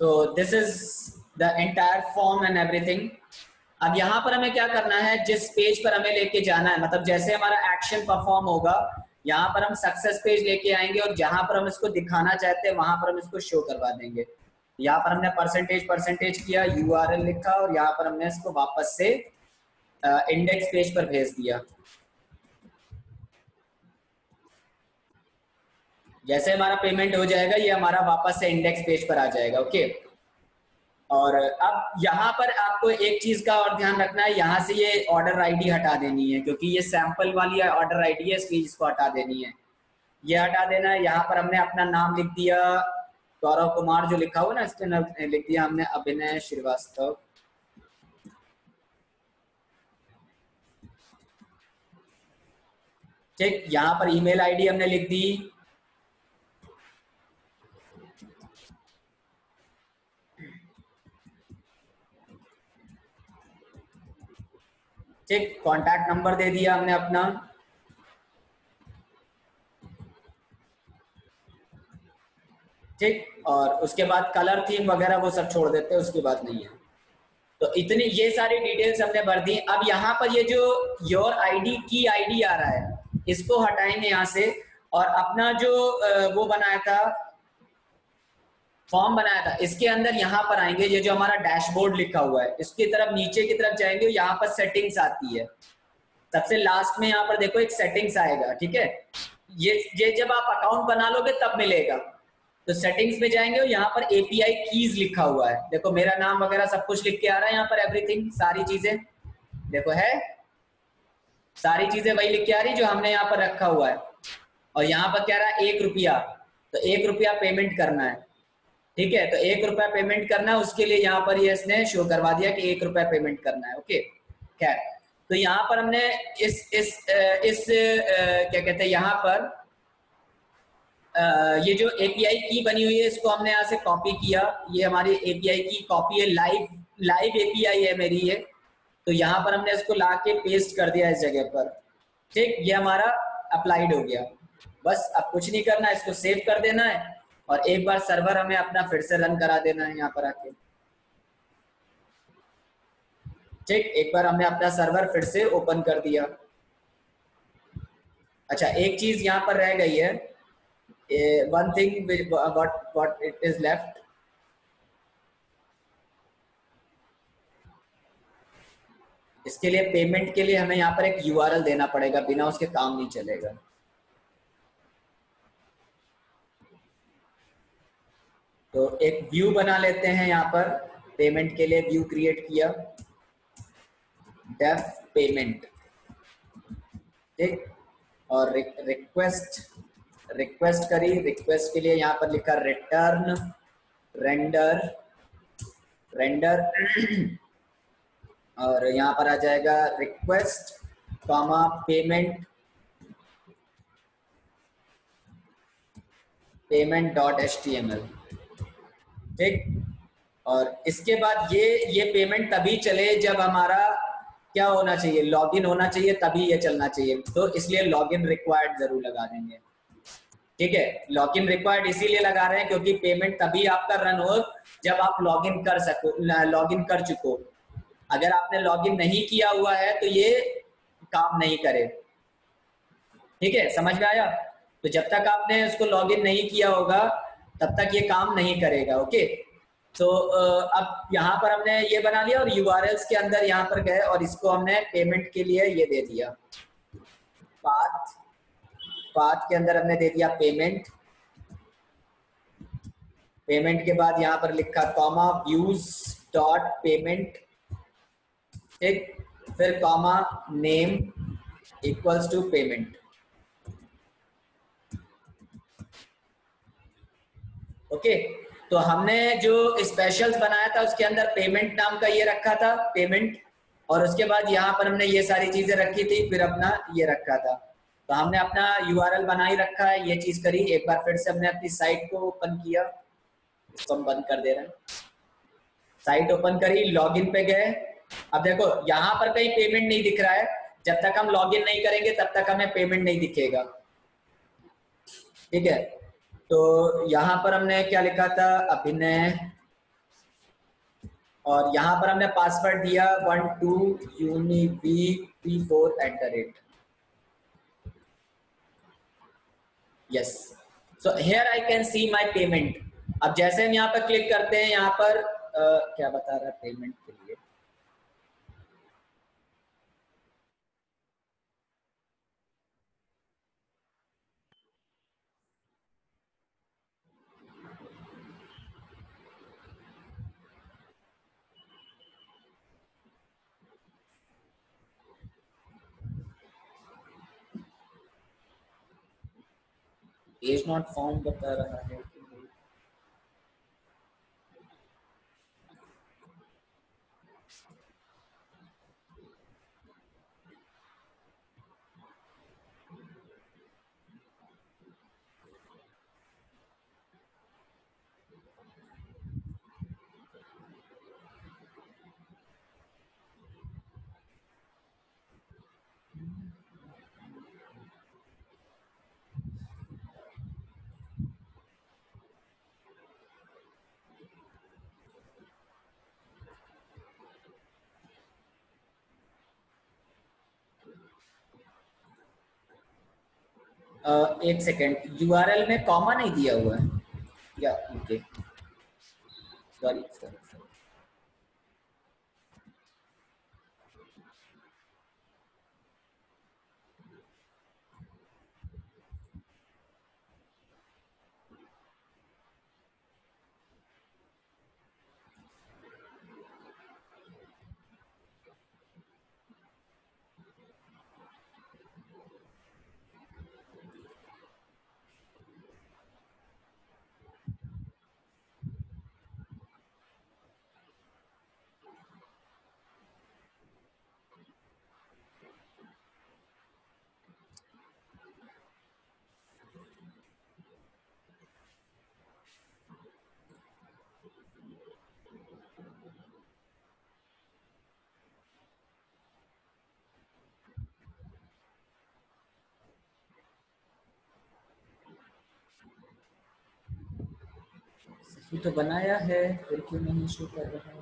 तो this is the entire form and everything. अब यहाँ पर हमें क्या करना है, जिस पेज पर हमें लेके जाना है, मतलब जैसे हमारा एक्शन परफॉर्म होगा, यहाँ पर हम सक्सेस पेज लेके आएंगे और जहां पर हम इसको दिखाना चाहते हैं वहां पर हम इसको शो करवा देंगे। यहाँ पर हमने परसेंटेज किया, यूआरएल लिखा और यहाँ पर हमने इसको वापस से इंडेक्स पेज पर भेज दिया। जैसे हमारा पेमेंट हो जाएगा ये हमारा वापस से इंडेक्स पेज पर आ जाएगा। ओके, और अब यहाँ पर आपको एक चीज का और ध्यान रखना है, यहाँ से ये ऑर्डर आईडी हटा देनी है क्योंकि ये सैंपल वाली ऑर्डर आईडी है, इसलिए इसको हटा देनी है, ये हटा देना है। यहाँ पर हमने अपना नाम लिख दिया गौरव कुमार, जो लिखा हुआ ना इस पे लिख दिया हमने अभिनय श्रीवास्तव। ठीक, यहाँ पर ईमेल आईडी हमने लिख दी, ठीक, कॉन्टैक्ट नंबर दे दिया हमने अपना, ठीक, और उसके बाद कलर थीम वगैरह वो सब छोड़ देते हैं, उसकी बात नहीं है। तो इतनी ये सारी डिटेल्स हमने भर दी। अब यहाँ पर ये जो योर आईडी की आईडी आ रहा है इसको हटाएंगे यहाँ से, और अपना जो वो बनाया था, फॉर्म बनाया था, इसके अंदर यहाँ पर आएंगे, ये जो हमारा डैशबोर्ड लिखा हुआ है इसकी तरफ नीचे की तरफ जाएंगे, यहाँ पर सेटिंग्स आती है, सबसे लास्ट में यहाँ पर देखो एक सेटिंग्स आएगा, ठीक है, ये जब आप अकाउंट बना लोगे तब मिलेगा। तो सेटिंग्स में जाएंगे और यहाँ पर एपीआई कीज लिखा हुआ है, देखो मेरा नाम वगैरह सब कुछ लिख के आ रहा है यहाँ पर, एवरीथिंग, सारी चीजें देखो है, सारी चीजें वही लिख के आ रही जो हमने यहाँ पर रखा हुआ है। और यहाँ पर कह रहा है 1 रुपया, तो 1 रुपया पेमेंट करना है, ठीक है, तो 1 रुपया पेमेंट करना है, उसके लिए यहाँ पर ये इसने शो करवा दिया कि 1 रुपया पेमेंट करना है। ओके, खैर, तो यहाँ पर हमने इस क्या कहते हैं, यहाँ पर ये जो एपीआई की बनी हुई है इसको हमने यहाँ से कॉपी किया, ये हमारी एपीआई की कॉपी है, लाइव एपीआई है मेरी ये, तो यहाँ पर हमने इसको ला के पेस्ट कर दिया इस जगह पर, ठीक, ये हमारा अप्लाइड हो गया। बस अब कुछ नहीं करना, इसको सेव कर देना है और एक बार सर्वर हमें अपना फिर से रन करा देना है यहाँ पर आके, ठीक, एक बार हमने अपना सर्वर फिर से ओपन कर दिया। अच्छा, एक चीज यहाँ पर रह गई है, one thing what it is left, इसके लिए पेमेंट के लिए हमें यहाँ पर एक यूआरएल देना पड़ेगा, बिना उसके काम नहीं चलेगा। तो एक व्यू बना लेते हैं यहाँ पर, पेमेंट के लिए व्यू क्रिएट किया, डेफ पेमेंट, ठीक, और रिक्वेस्ट करी, रिक्वेस्ट के लिए यहाँ पर लिखा रिटर्न रेंडर और यहाँ पर आ जाएगा request comma payment dot HTML, ठीक, और इसके बाद ये पेमेंट तभी चले जब हमारा क्या होना चाहिए, लॉगिन होना चाहिए, तभी ये चलना चाहिए। तो इसलिए लॉगिन रिक्वायर्ड जरूर लगा देंगे। ठीक है, लॉगिन रिक्वायर्ड इसीलिए लगा रहे हैं क्योंकि पेमेंट तभी आपका रन हो जब आप लॉगिन कर सको, लॉगिन कर चुको। अगर आपने लॉगिन नहीं किया हुआ है तो ये काम नहीं करे। ठीक है, समझ में आया? तो जब तक आपने उसको लॉगिन नहीं किया होगा तब तक ये काम नहीं करेगा। ओके, तो अब यहाँ पर हमने ये बना लिया और यूआरएल्स के अंदर यहाँ पर गए और इसको हमने पेमेंट के लिए ये दे दिया पाथ। पाथ के अंदर हमने दे दिया पेमेंट। पेमेंट के बाद यहाँ पर लिखा कॉमा व्यूज डॉट पेमेंट, ठीक, फिर comma name equals to payment. Okay, तो हमने जो स्पेशल्स बनाया था उसके अंदर पेमेंट नाम का ये रखा था, पेमेंट, और उसके बाद यहाँ पर हमने ये सारी चीजें रखी थी, फिर अपना ये रखा था। तो हमने अपना यूआरएल बना ही रखा है, ये चीज करी। एक बार फिर से हमने अपनी साइट को ओपन किया, इसको हम बंद कर दे रहे हैं। साइट ओपन करी, लॉगिन पे गए। अब देखो यहाँ पर कहीं पेमेंट नहीं दिख रहा है, जब तक हम लॉगिन नहीं करेंगे तब तक हमें पेमेंट नहीं दिखेगा। ठीक है, तो यहाँ पर हमने क्या लिखा था, अभिनय, और यहाँ पर हमने पासवर्ड दिया 12univ4@। Yes, so here I can see my payment. अब जैसे हम यहाँ पर क्लिक करते हैं, यहाँ पर क्या बता रहा है पेमेंट के लिए, एज नॉट फाउंड बता रहा है। एक सेकेंड, यूआरएल में कॉमा नहीं दिया हुआ है या? Okay, sorry sorry. सही तो बनाया है, फिर क्यों नहीं शो कर रहा है?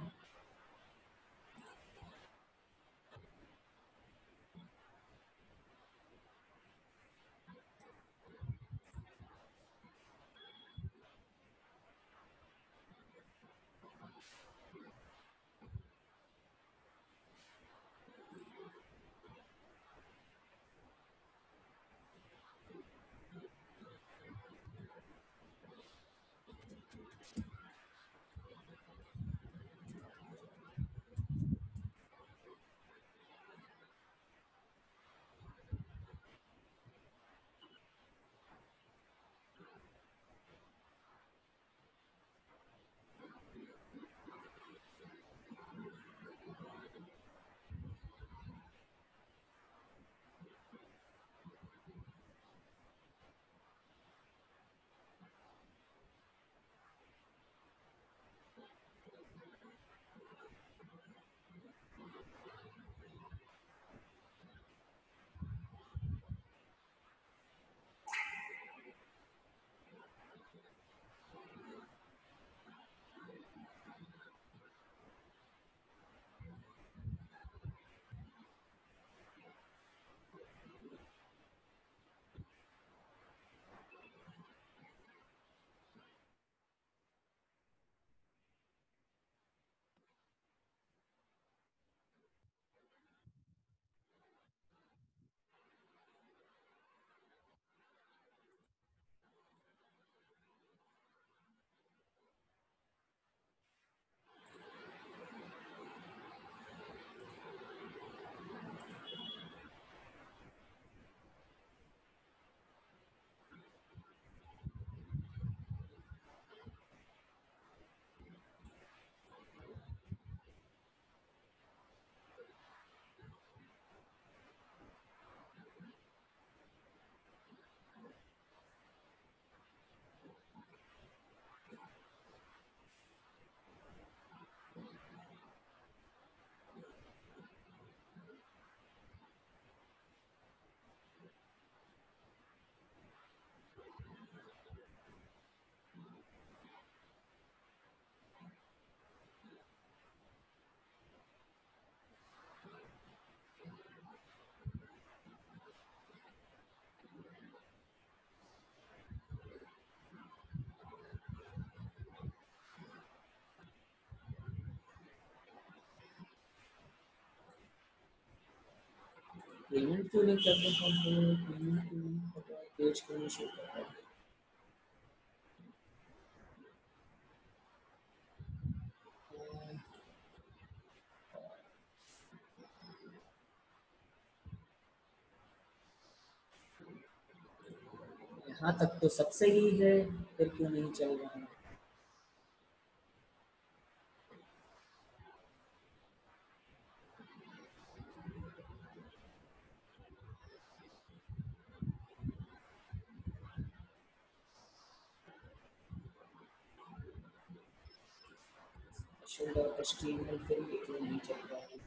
पेमेंट क्यों नहीं कर रहा हूँ? पेमेंट क्यों नहीं कर रहा? पेज क्यों नहीं शो कर रहा? यहाँ तक तो सब सही है, फिर क्यों नहीं चल रहा? HTML फिर ये क्यों नहीं चल रहा है?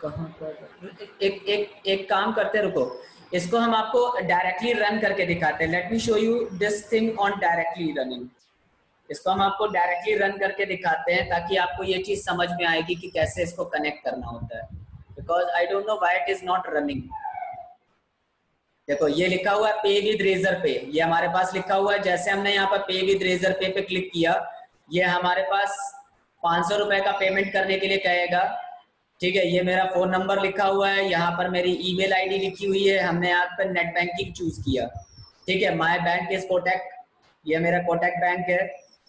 कहाँ पर एक काम करते, रुको, इसको हम आपको डायरेक्टली रन करके दिखाते हैं। Let me show you this thing on directly running. इसको हम आपको डायरेक्टली रन करके दिखाते हैं ताकि आपको ये चीज समझ में आएगी कि कैसे इसको कनेक्ट करना होता है। Because I don't know why it is not running. देखो ये लिखा हुआ है पे विद रेजर पे, ये हमारे पास लिखा हुआ है। जैसे हमने यहाँ पर पे विद रेजर पे क्लिक किया, ये हमारे पास 500 रुपए का पेमेंट करने के लिए कहेगा। ठीक है, ये मेरा फोन नंबर लिखा हुआ है, यहाँ पर मेरी ईमेल आईडी लिखी हुई है। हमने यहाँ पर नेट बैंकिंग चूज किया। ठीक है, माय बैंक इज कोटक, ये मेरा कोटक बैंक है,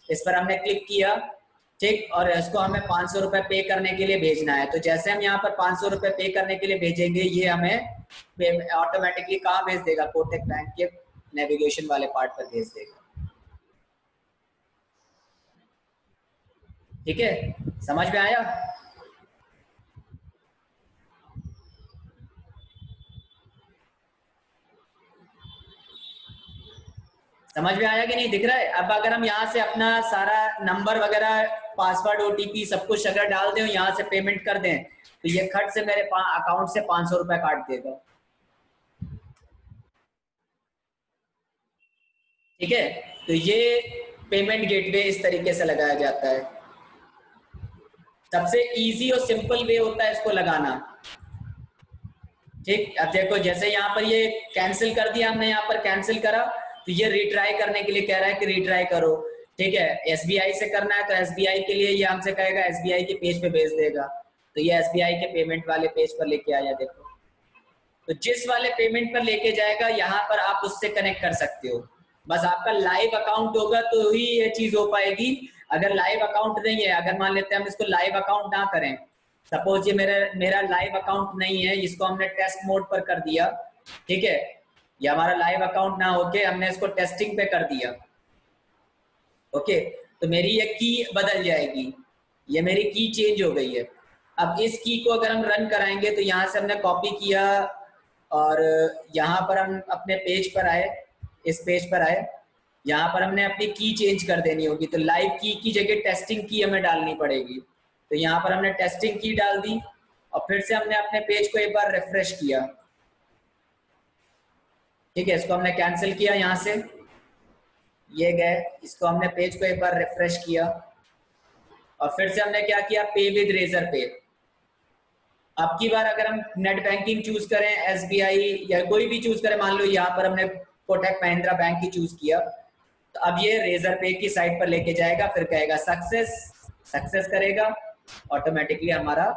इस पर हमने क्लिक किया। ठीक, और इसको हमें 500 रुपए पे करने के लिए भेजना है। तो जैसे हम यहाँ पर 500 रुपए पे करने के लिए भेजेंगे, ये हमें ऑटोमेटिकली कहाँ भेज देगा? कोटक बैंक के नेविगेशन वाले पार्ट पर भेज देगा। ठीक है, समझ में आया? समझ में आया कि नहीं? दिख रहा है? अब अगर हम यहाँ से अपना सारा नंबर वगैरह, पासवर्ड, ओटीपी सब कुछ अगर डाल दें, यहाँ से पेमेंट कर दें, तो ये खट से मेरे अकाउंट से 500 रुपए काट देगा। ठीक है, तो ये पेमेंट गेटवे इस तरीके से लगाया जाता है। सबसे इजी और सिंपल वे होता है इसको लगाना। ठीक, अब देखो जैसे यहाँ पर ये कैंसिल कर दिया हमने, यहाँ पर कैंसिल करा, तो ये रिट्राई करने के लिए कह रहा है कि रिट्राई करो। ठीक है, एसबीआई से करना है तो एसबीआई के लिए ये हमसे कहेगा एसबीआई के पेज पे भेज देगा। तो ये एसबीआई के पेमेंट वाले पेज पर लेके आया। देखो, तो जिस वाले पेमेंट पर लेके जाएगा, यहाँ पर आप उससे कनेक्ट कर सकते हो। बस आपका लाइव अकाउंट होगा तो ही ये चीज हो पाएगी। अगर लाइव अकाउंट नहीं है, अगर मान लेते हैं हम इसको लाइव अकाउंट ना करें, सपोज ये मेरा लाइव अकाउंट नहीं है, इसको हमने टेस्ट मोड पर कर दिया। ठीक है, ये हमारा लाइव अकाउंट ना होके हमने इसको टेस्टिंग पे कर दिया। ओके, तो मेरी ये की बदल जाएगी, ये मेरी की चेंज हो गई है। अब इस की को अगर हम रन कराएंगे, तो यहाँ से हमने कॉपी किया और यहाँ पर हम अपने पेज पर आए, इस पेज पर आए, यहाँ पर हमने अपनी की चेंज कर देनी होगी। तो लाइव की जगह टेस्टिंग की हमें डालनी पड़ेगी। तो यहाँ पर हमने टेस्टिंग की डाल दी और फिर से हमने अपने पेज को एक बार रिफ्रेश किया। ठीक है, इसको हमने कैंसिल किया, यहाँ से ये गए, इसको हमने पेज को एक बार रिफ्रेश किया और फिर से हमने क्या किया? पे विद रेजर पे। अब की बार अगर हम नेट बैंकिंग चूज करें, एसबीआई या कोई भी चूज करें, मान लो यहाँ पर हमने कोटक महिंद्रा बैंक की चूज किया। तो अब ये रेजर पे की साइड पर लेके जाएगा, फिर कहेगा सक्सेस, सक्सेस करेगा, ऑटोमेटिकली हमारा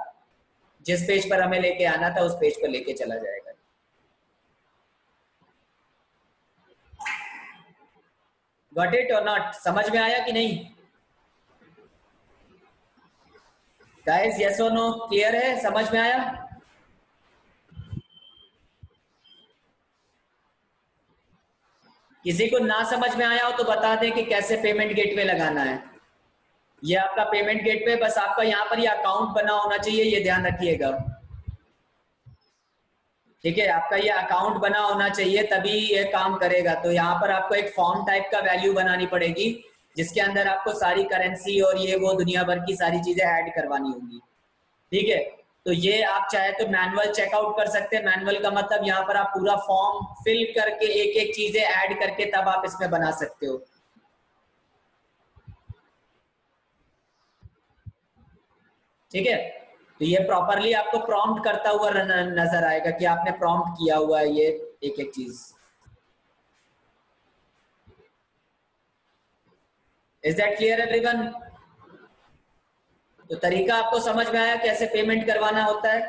जिस पेज पर हमें लेके आना था उस पेज पर लेके चला जाएगा। गॉट इट और नॉट? समझ में आया कि नहीं गाइस? यस और नो? क्लियर है? समझ में आया? किसी को ना समझ में आया हो तो बता दें कि कैसे पेमेंट गेटवे लगाना है। ये आपका पेमेंट गेटवे, बस आपका यहाँ पर ये अकाउंट बना होना चाहिए, ये ध्यान रखिएगा। ठीक है, आपका ये अकाउंट बना होना चाहिए तभी ये काम करेगा। तो यहाँ पर आपको एक फॉर्म टाइप का वैल्यू बनानी पड़ेगी जिसके अंदर आपको सारी करेंसी और ये वो दुनिया भर की सारी चीजें ऐड करवानी होंगी। ठीक है, तो ये आप चाहे तो मैनुअल चेकआउट कर सकते हैं। मैनुअल का मतलब यहाँ पर आप पूरा फॉर्म फिल करके एक एक चीजें ऐड करके तब आप इसमें बना सकते हो। ठीक है, तो ये प्रॉपरली आपको प्रॉम्प्ट करता हुआ नजर आएगा कि आपने प्रॉम्प्ट किया हुआ है ये एक एक चीज। Is that clear everyone? तो तरीका आपको समझ में आया कैसे पेमेंट करवाना होता है।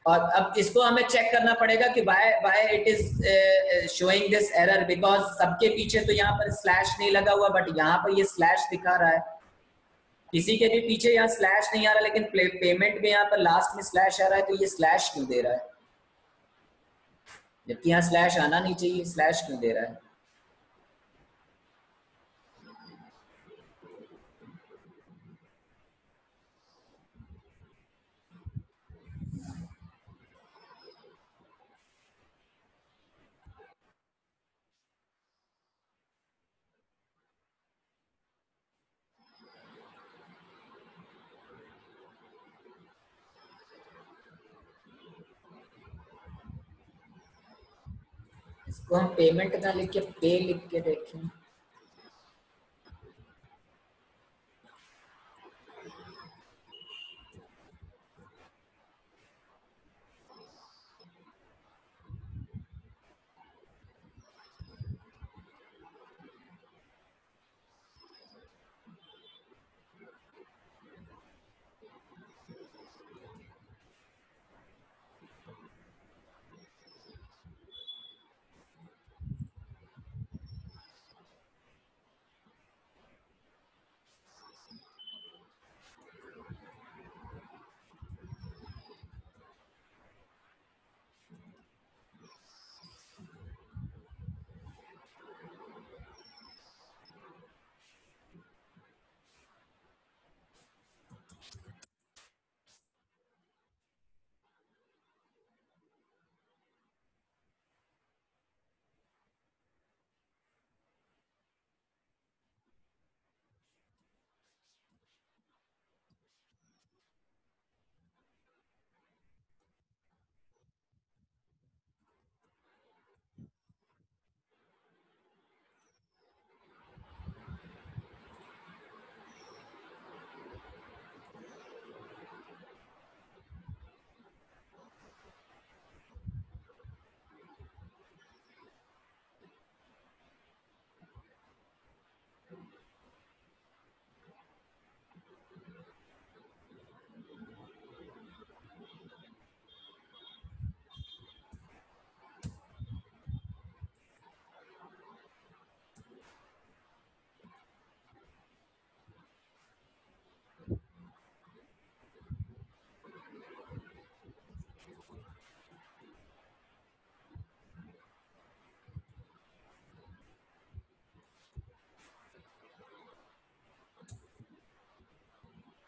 और अब इसको हमें चेक करना पड़ेगा कि why why it is showing this error, because सबके पीछे तो यहाँ पर स्लैश नहीं लगा हुआ, बट यहाँ पर ये स्लैश दिखा रहा है। किसी के भी पीछे यहाँ स्लैश नहीं आ रहा, लेकिन पेमेंट में यहाँ पर लास्ट में स्लैश आ रहा है, तो ये स्लैश क्यों दे रहा है जबकि यहाँ स्लैश आना नहीं चाहिए? स्लैश क्यों दे रहा है? इसको हम पेमेंट ना लिख के पे लिख के देखें।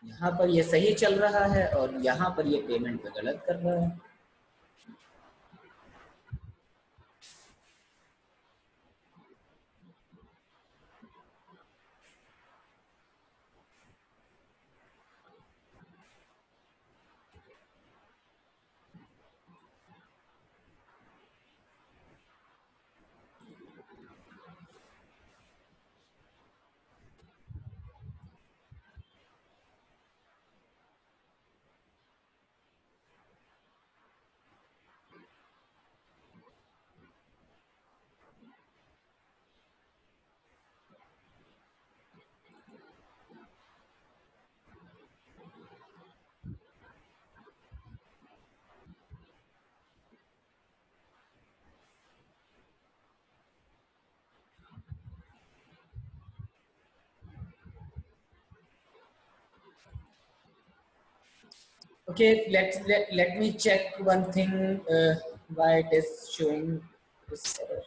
यहाँ पर ये सही चल रहा है और यहाँ पर ये पेमेंट पे गलत कर रहा है। Okay, let me check one thing, why it is showing this error.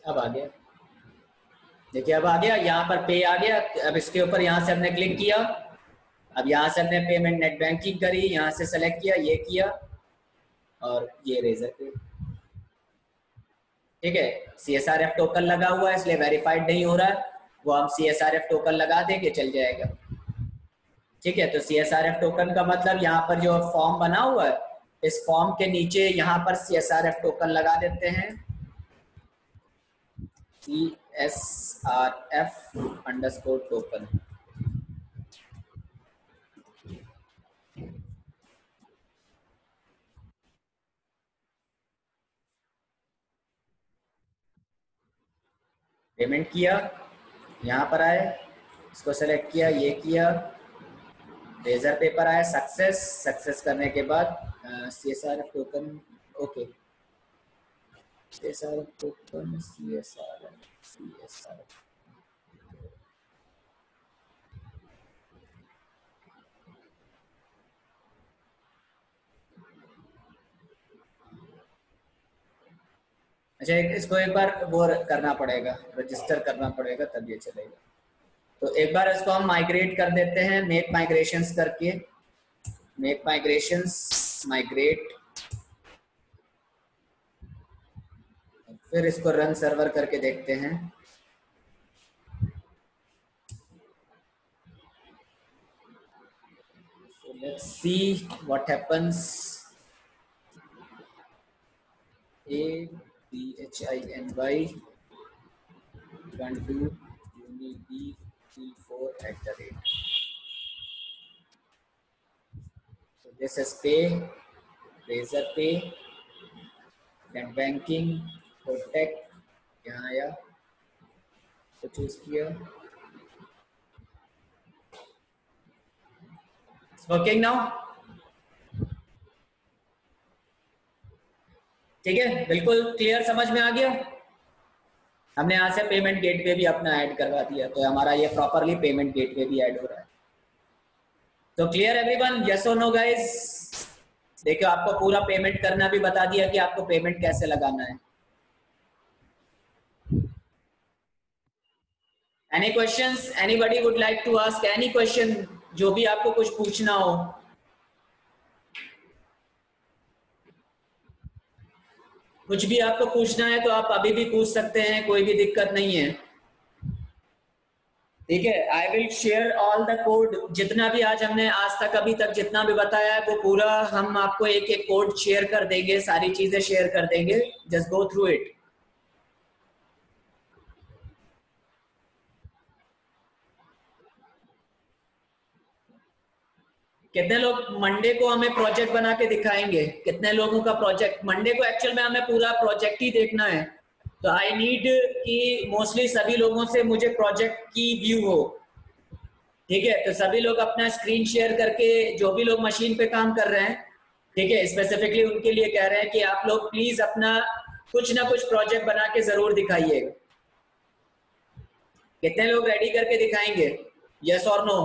अब आ गया, देखिए अब आ गया, यहाँ पर पे आ गया। अब इसके ऊपर यहाँ से हमने क्लिक किया, अब यहाँ से हमने पेमेंट नेट बैंकिंग करी, यहाँ से सेलेक्ट किया, ये किया, और ये रेजर पे। ठीक है, CSRF टोकन लगा हुआ है इसलिए वेरीफाइड नहीं हो रहा है, वो हम CSRF टोकन लगा देंगे, चल जाएगा। ठीक है, तो CSRF टोकन का मतलब यहाँ पर जो फॉर्म बना हुआ है, इस फॉर्म के नीचे यहाँ पर CSRF टोकन लगा देते हैं, CSRF टोकन। पेमेंट किया, यहाँ पर आए, इसको सेलेक्ट किया, ये किया, रेजर पेपर आया, सक्सेस करने के बाद CSRF token, okay, CSRF token, CSRF अच्छा, इसको एक बार वो करना पड़ेगा, रजिस्टर करना पड़ेगा, तब ये चलेगा। तो एक बार इसको हम माइग्रेट कर देते हैं, मेक माइग्रेशंस करके, मेक माइग्रेशंस, माइग्रेट, फिर इसको रन सर्वर करके देखते हैं। So let's see what happens. ABHINY 12 UniB34 @ So this is pay, Razor Pay, net banking, protect, यहाँ आया तो चूज किया, वर्किंग नाउ। ठीक है, बिल्कुल क्लियर, समझ में आ गया। हमने यहाँ से पेमेंट गेटवे भी अपना ऐड करवा दिया, तो हमारा ये प्रॉपरली पेमेंट गेटवे भी ऐड हो रहा है। तो क्लियर एवरीवन, यस और नो गाइस? देखो, आपको पूरा पेमेंट करना भी बता दिया कि आपको पेमेंट कैसे लगाना है। Any questions? Anybody would like to ask any question? जो भी आपको कुछ पूछना हो, कुछ भी आपको पूछना है तो आप अभी भी पूछ सकते हैं, कोई भी दिक्कत नहीं है। ठीक है, I will share all the code, जितना भी आज हमने आज तक अभी तक जितना भी बताया है वो पूरा हम आपको एक एक कोड शेयर कर देंगे, सारी चीजें शेयर कर देंगे, जस्ट गो थ्रू इट। कितने लोग मंडे को हमें प्रोजेक्ट बना के दिखाएंगे? कितने लोगों का प्रोजेक्ट मंडे को? एक्चुअल में हमें पूरा प्रोजेक्ट ही देखना है, तो आई नीड कि मोस्टली सभी लोगों से मुझे प्रोजेक्ट की व्यू हो। ठीक है, तो सभी लोग अपना स्क्रीन शेयर करके, जो भी लोग मशीन पे काम कर रहे हैं, ठीक है, स्पेसिफिकली उनके लिए कह रहे हैं कि आप लोग प्लीज अपना कुछ ना कुछ प्रोजेक्ट बना के जरूर दिखाइएगा। कितने लोग रेडी करके दिखाएंगे? यस और नो?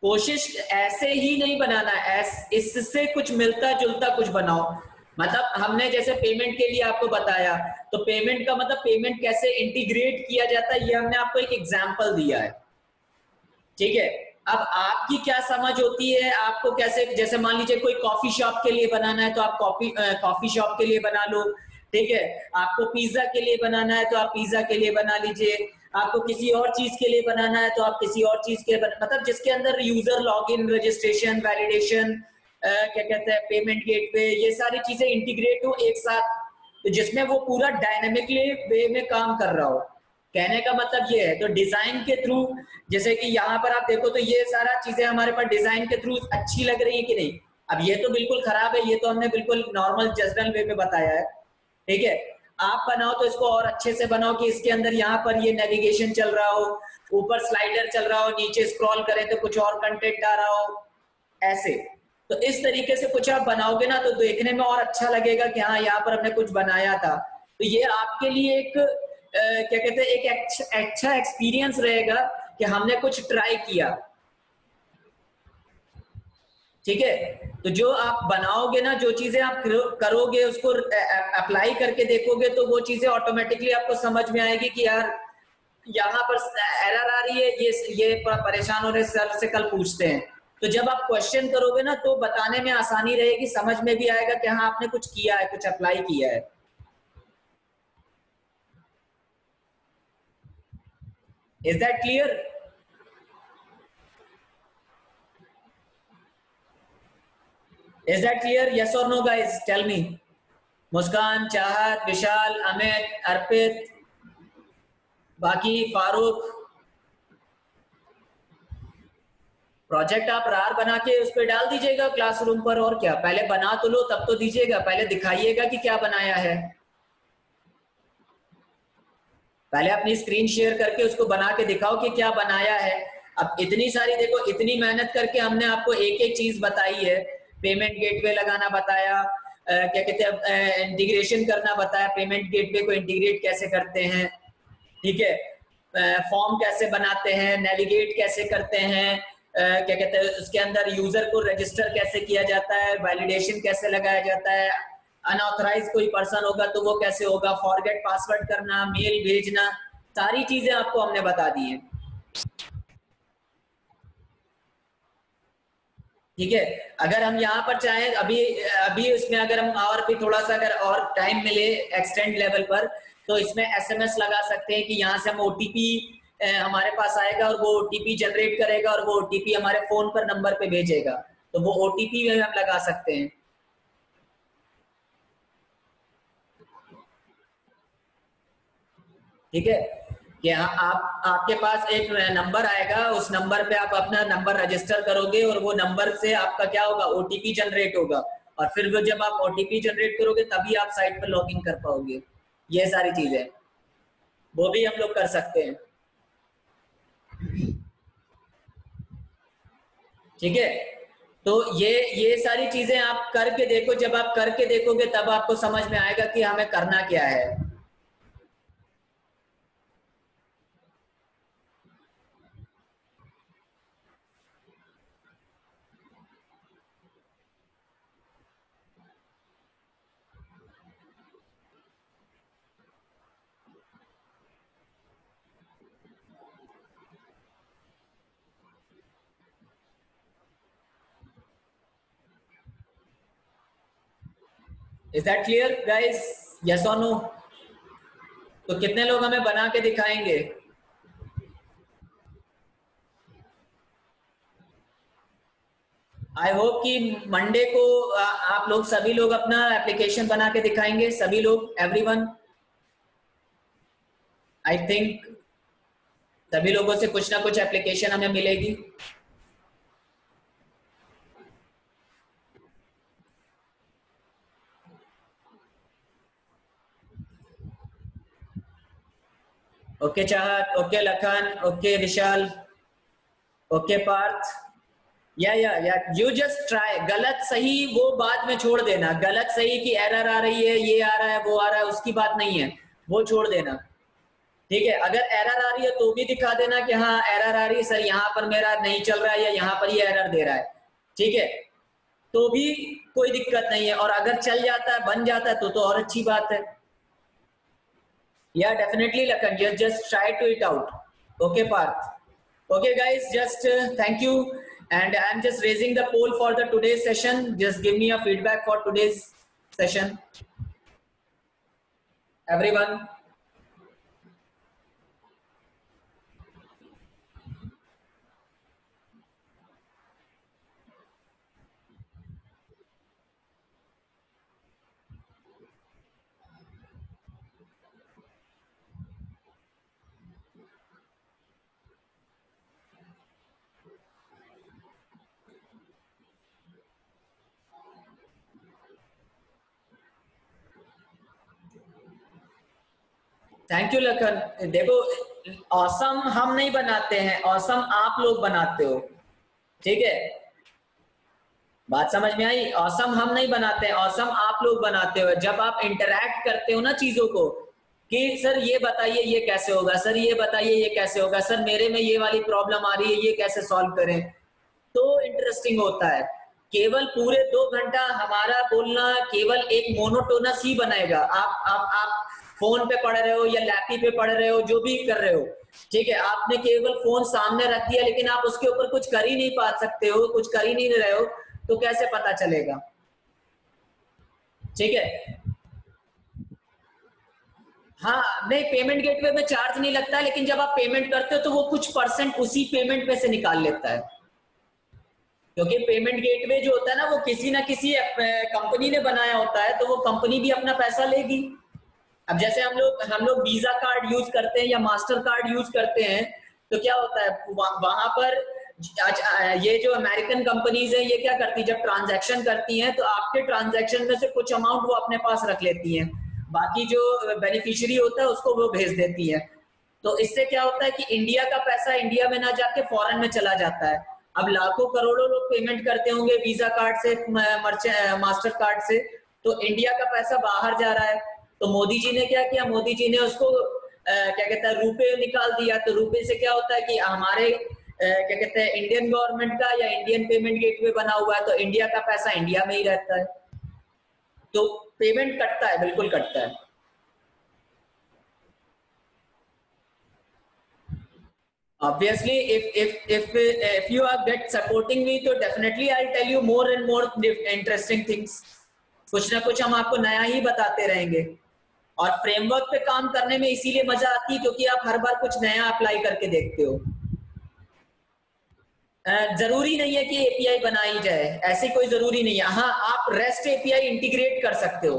कोशिश ऐसे ही नहीं बनाना, इससे कुछ मिलता जुलता कुछ बनाओ। मतलब हमने जैसे पेमेंट के लिए आपको बताया, तो पेमेंट का मतलब पेमेंट कैसे इंटीग्रेट किया जाता है, ये हमने आपको एक एग्जांपल दिया है। ठीक है, अब आपकी क्या समझ होती है, आपको कैसे, जैसे मान लीजिए कोई कॉफी शॉप के लिए बनाना है तो आप कॉफी शॉप के लिए बना लो। ठीक है, आपको पिज्जा के लिए बनाना है तो आप पिज्जा के लिए बना लीजिए, आपको किसी और चीज के लिए बनाना है तो आप किसी और चीज के मतलब जिसके अंदर यूजर लॉगिन, रजिस्ट्रेशन, वैलिडेशन, क्या कहते हैं, पेमेंट गेटवे, ये सारी चीजें इंटीग्रेट हो एक साथ, तो जिसमें वो पूरा डायनेमिकली वे में काम कर रहा हो। कहने का मतलब ये है, तो डिजाइन के थ्रू, जैसे कि यहाँ पर आप देखो तो ये सारा चीजें हमारे पास डिजाइन के थ्रू अच्छी लग रही है कि नहीं। अब ये तो बिल्कुल खराब है, ये तो हमने बिल्कुल नॉर्मल जनरल वे में बताया है, ठीक है। आप बनाओ तो इसको और अच्छे से बनाओ कि इसके अंदर यहाँ पर ये नेविगेशन चल रहा हो, ऊपर स्लाइडर चल रहा हो, नीचे स्क्रॉल करें तो कुछ और कंटेंट आ रहा हो, ऐसे। तो इस तरीके से कुछ आप बनाओगे ना तो देखने में और अच्छा लगेगा कि हाँ यहाँ पर हमने कुछ बनाया था। तो ये आपके लिए एक क्या कहते हैं, एक अच्छा एक्सपीरियंस रहेगा कि हमने कुछ ट्राई किया, ठीक है। तो जो आप बनाओगे ना, जो चीजें आप करोगे उसको अप्लाई करके देखोगे तो वो चीजें ऑटोमेटिकली आपको समझ में आएगी कि यार यहाँ पर एरर आ रही है, ये परेशान हो रहे, सर से कल पूछते हैं। तो जब आप क्वेश्चन करोगे ना तो बताने में आसानी रहेगी, समझ में भी आएगा कि हाँ आपने कुछ किया है, कुछ अप्लाई किया है। Is that clear? Is that clear? Yes और नो गाइस, टेल मी। मुस्कान, चाहत, विशाल, अमित, अर्पित, बाकी फारूक। प्रोजेक्ट आप रार बना के उस पर डाल दीजिएगा क्लासरूम पर, और क्या, पहले बना तो लो तब तो दीजिएगा, पहले दिखाइएगा कि क्या बनाया है। पहले अपनी स्क्रीन शेयर करके उसको बना के दिखाओ कि क्या बनाया है। अब इतनी सारी देखो, इतनी मेहनत करके हमने आपको एक एक चीज बताई है। पेमेंट गेटवे लगाना बताया, क्या कहते हैं, इंटीग्रेशन करना बताया, पेमेंट गेटवे को इंटीग्रेट कैसे करते हैं, ठीक है। फॉर्म कैसे बनाते हैं, नेविगेट कैसे करते हैं, क्या कहते हैं उसके अंदर यूजर को रजिस्टर कैसे किया जाता है, वैलिडेशन कैसे लगाया जाता है, अनऑथराइज कोई पर्सन होगा तो वो कैसे होगा, फॉरगेट पासवर्ड करना, मेल भेजना, सारी चीजें आपको हमने बता दी है, ठीक है। अगर हम यहाँ पर चाहें अभी अभी उसमें अगर हम और भी थोड़ा सा अगर और टाइम मिले एक्सटेंड लेवल पर, तो इसमें एसएमएस लगा सकते हैं कि यहाँ से हम ओटीपी हमारे पास आएगा और वो ओटीपी जनरेट करेगा और वो ओटीपी हमारे फोन पर नंबर पे भेजेगा, तो वो ओटीपी हम लगा सकते हैं, ठीक है। कि आप आपके पास एक नंबर आएगा, उस नंबर पे आप अपना नंबर रजिस्टर करोगे और वो नंबर से आपका क्या होगा, ओटीपी जनरेट होगा, और फिर वो जब आप ओटीपी जनरेट करोगे तभी आप साइट पर लॉगिन कर पाओगे। ये सारी चीजें वो भी हम लोग कर सकते हैं, ठीक है। तो ये सारी चीजें आप करके देखो, जब आप करके देखोगे तब आपको समझ में आएगा कि हमें करना क्या है। Is that clear guys? Yes और नो? तो कितने लोग हमें बना के दिखाएंगे? आई होप कि मंडे को आप लोग सभी लोग अपना एप्लीकेशन बना के दिखाएंगे, सभी लोग, एवरीवन। आई थिंक सभी लोगों से कुछ ना कुछ एप्लीकेशन हमें मिलेगी। ओके चाहत, ओके लखन, ओके विशाल, ओके पार्थ। या यू जस्ट ट्राई, गलत सही वो बाद में छोड़ देना, गलत सही की एरर आ रही है, ये आ रहा है, वो आ रहा है, उसकी बात नहीं है, वो छोड़ देना, ठीक है। अगर एरर आ रही है तो भी दिखा देना कि हाँ एरर आ रही है सर, यहाँ पर मेरा नहीं चल रहा है या यहाँ पर ये एरर दे रहा है, ठीक है। तो भी कोई दिक्कत नहीं है, और अगर चल जाता है, बन जाता है तो और अच्छी बात है। Yeah, definitely, Lakan. Just try to it out. Okay, Parth. Okay, guys. Just thank you, and I'm just raising the poll for the today's session. Just give me a feedback for today's session, everyone. Thank you Lakhan. देखो, awesome हम नहीं बनाते हैं, awesome आप लोग बनाते हो, ठीक है? बात समझ में आई? औसम हम नहीं बनाते हैं, औसम आप लोग बनाते हो। जब आप इंटरैक्ट करते हो ना चीजों को, कि सर ये बताइए ये कैसे होगा, सर ये बताइए ये कैसे होगा, सर मेरे में ये वाली प्रॉब्लम आ रही है, ये कैसे सॉल्व करें, तो इंटरेस्टिंग होता है। केवल पूरे 2 घंटा हमारा बोलना केवल एक मोनोटोनस ही बनाएगा। आप फोन पे पढ़ रहे हो या लैपटॉप पे पढ़ रहे हो, जो भी कर रहे हो, ठीक है, आपने केवल फोन सामने रख दिया लेकिन आप उसके ऊपर कुछ कर ही नहीं पा सकते हो, कुछ कर ही नहीं रहे हो, तो कैसे पता चलेगा? ठीक है। हाँ, नहीं, पेमेंट गेटवे में चार्ज नहीं लगता है, लेकिन जब आप पेमेंट करते हो तो वो कुछ परसेंट उसी पेमेंट में से निकाल लेता है, क्योंकि पेमेंट गेटवे जो होता है ना, वो किसी ना किसी कंपनी ने बनाया होता है, तो वो कंपनी भी अपना पैसा लेगी। अब जैसे हम लोग वीजा कार्ड यूज करते हैं या मास्टर कार्ड यूज करते हैं, तो क्या होता है वहां पर ये जो अमेरिकन कंपनीज है, ये क्या करती है, जब ट्रांजैक्शन करती हैं तो आपके ट्रांजैक्शन में से कुछ अमाउंट वो अपने पास रख लेती हैं, बाकी जो बेनिफिशियरी होता है उसको वो भेज देती है। तो इससे क्या होता है कि इंडिया का पैसा इंडिया में ना जाके फॉरेन में चला जाता है। अब लाखों करोड़ों लोग पेमेंट करते होंगे वीजा कार्ड से, मास्टर कार्ड से, तो इंडिया का पैसा बाहर जा रहा है। तो मोदी जी ने क्या किया, मोदी जी ने उसको क्या कहता है, रुपए निकाल दिया। तो रुपए से क्या होता है कि हमारे क्या कहते हैं, इंडियन गवर्नमेंट का या इंडियन पेमेंट गेटवे बना हुआ है, तो इंडिया का पैसा इंडिया में ही रहता है, तो पेमेंट कटता है, बिल्कुल कटता है। Obviously, if you are get supporting me, तो definitely I'll tell you more and more interesting things. कुछ ना कुछ हम आपको नया ही बताते रहेंगे। और फ्रेमवर्क पे काम करने में इसीलिए मजा आती है क्योंकि आप हर बार कुछ नया अप्लाई करके देखते हो। जरूरी नहीं है कि एपीआई बनाई जाए, ऐसी कोई जरूरी नहीं है। हाँ, आप रेस्ट एपीआई इंटीग्रेट कर सकते हो,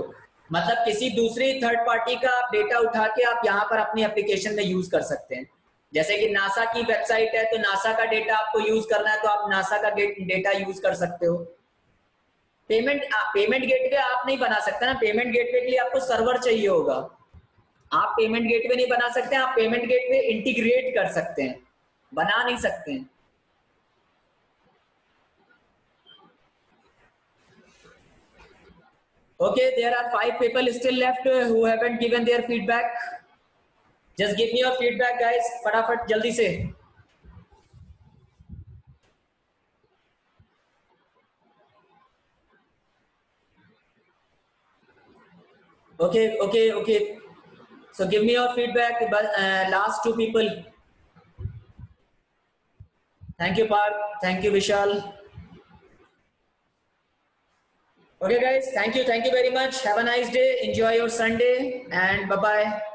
मतलब किसी दूसरी थर्ड पार्टी का आप डेटा उठा के आप यहाँ पर अपनी एप्लीकेशन में यूज कर सकते हैं। जैसे कि नासा की वेबसाइट है, तो नासा का डेटा आपको यूज करना है, तो आप नासा का डेटा यूज कर सकते हो। पेमेंट गेटवे आप नहीं बना सकते ना, पेमेंट गेटवे के लिए आपको सर्वर चाहिए होगा। आप पेमेंट गेटवे नहीं बना सकते, आप पेमेंट गेटवे इंटीग्रेट कर सकते हैं, बना नहीं सकते हैं। Okay, there are 5 people still left who haven't given their feedback. Just give me your feedback, guys. फटाफट जल्दी से। Okay, okay, okay. So give me your feedback. But last 2 people. Thank you, Parth. Thank you, Vishal. Okay, guys. Thank you. Thank you very much. Have a nice day. Enjoy your Sunday, and bye bye.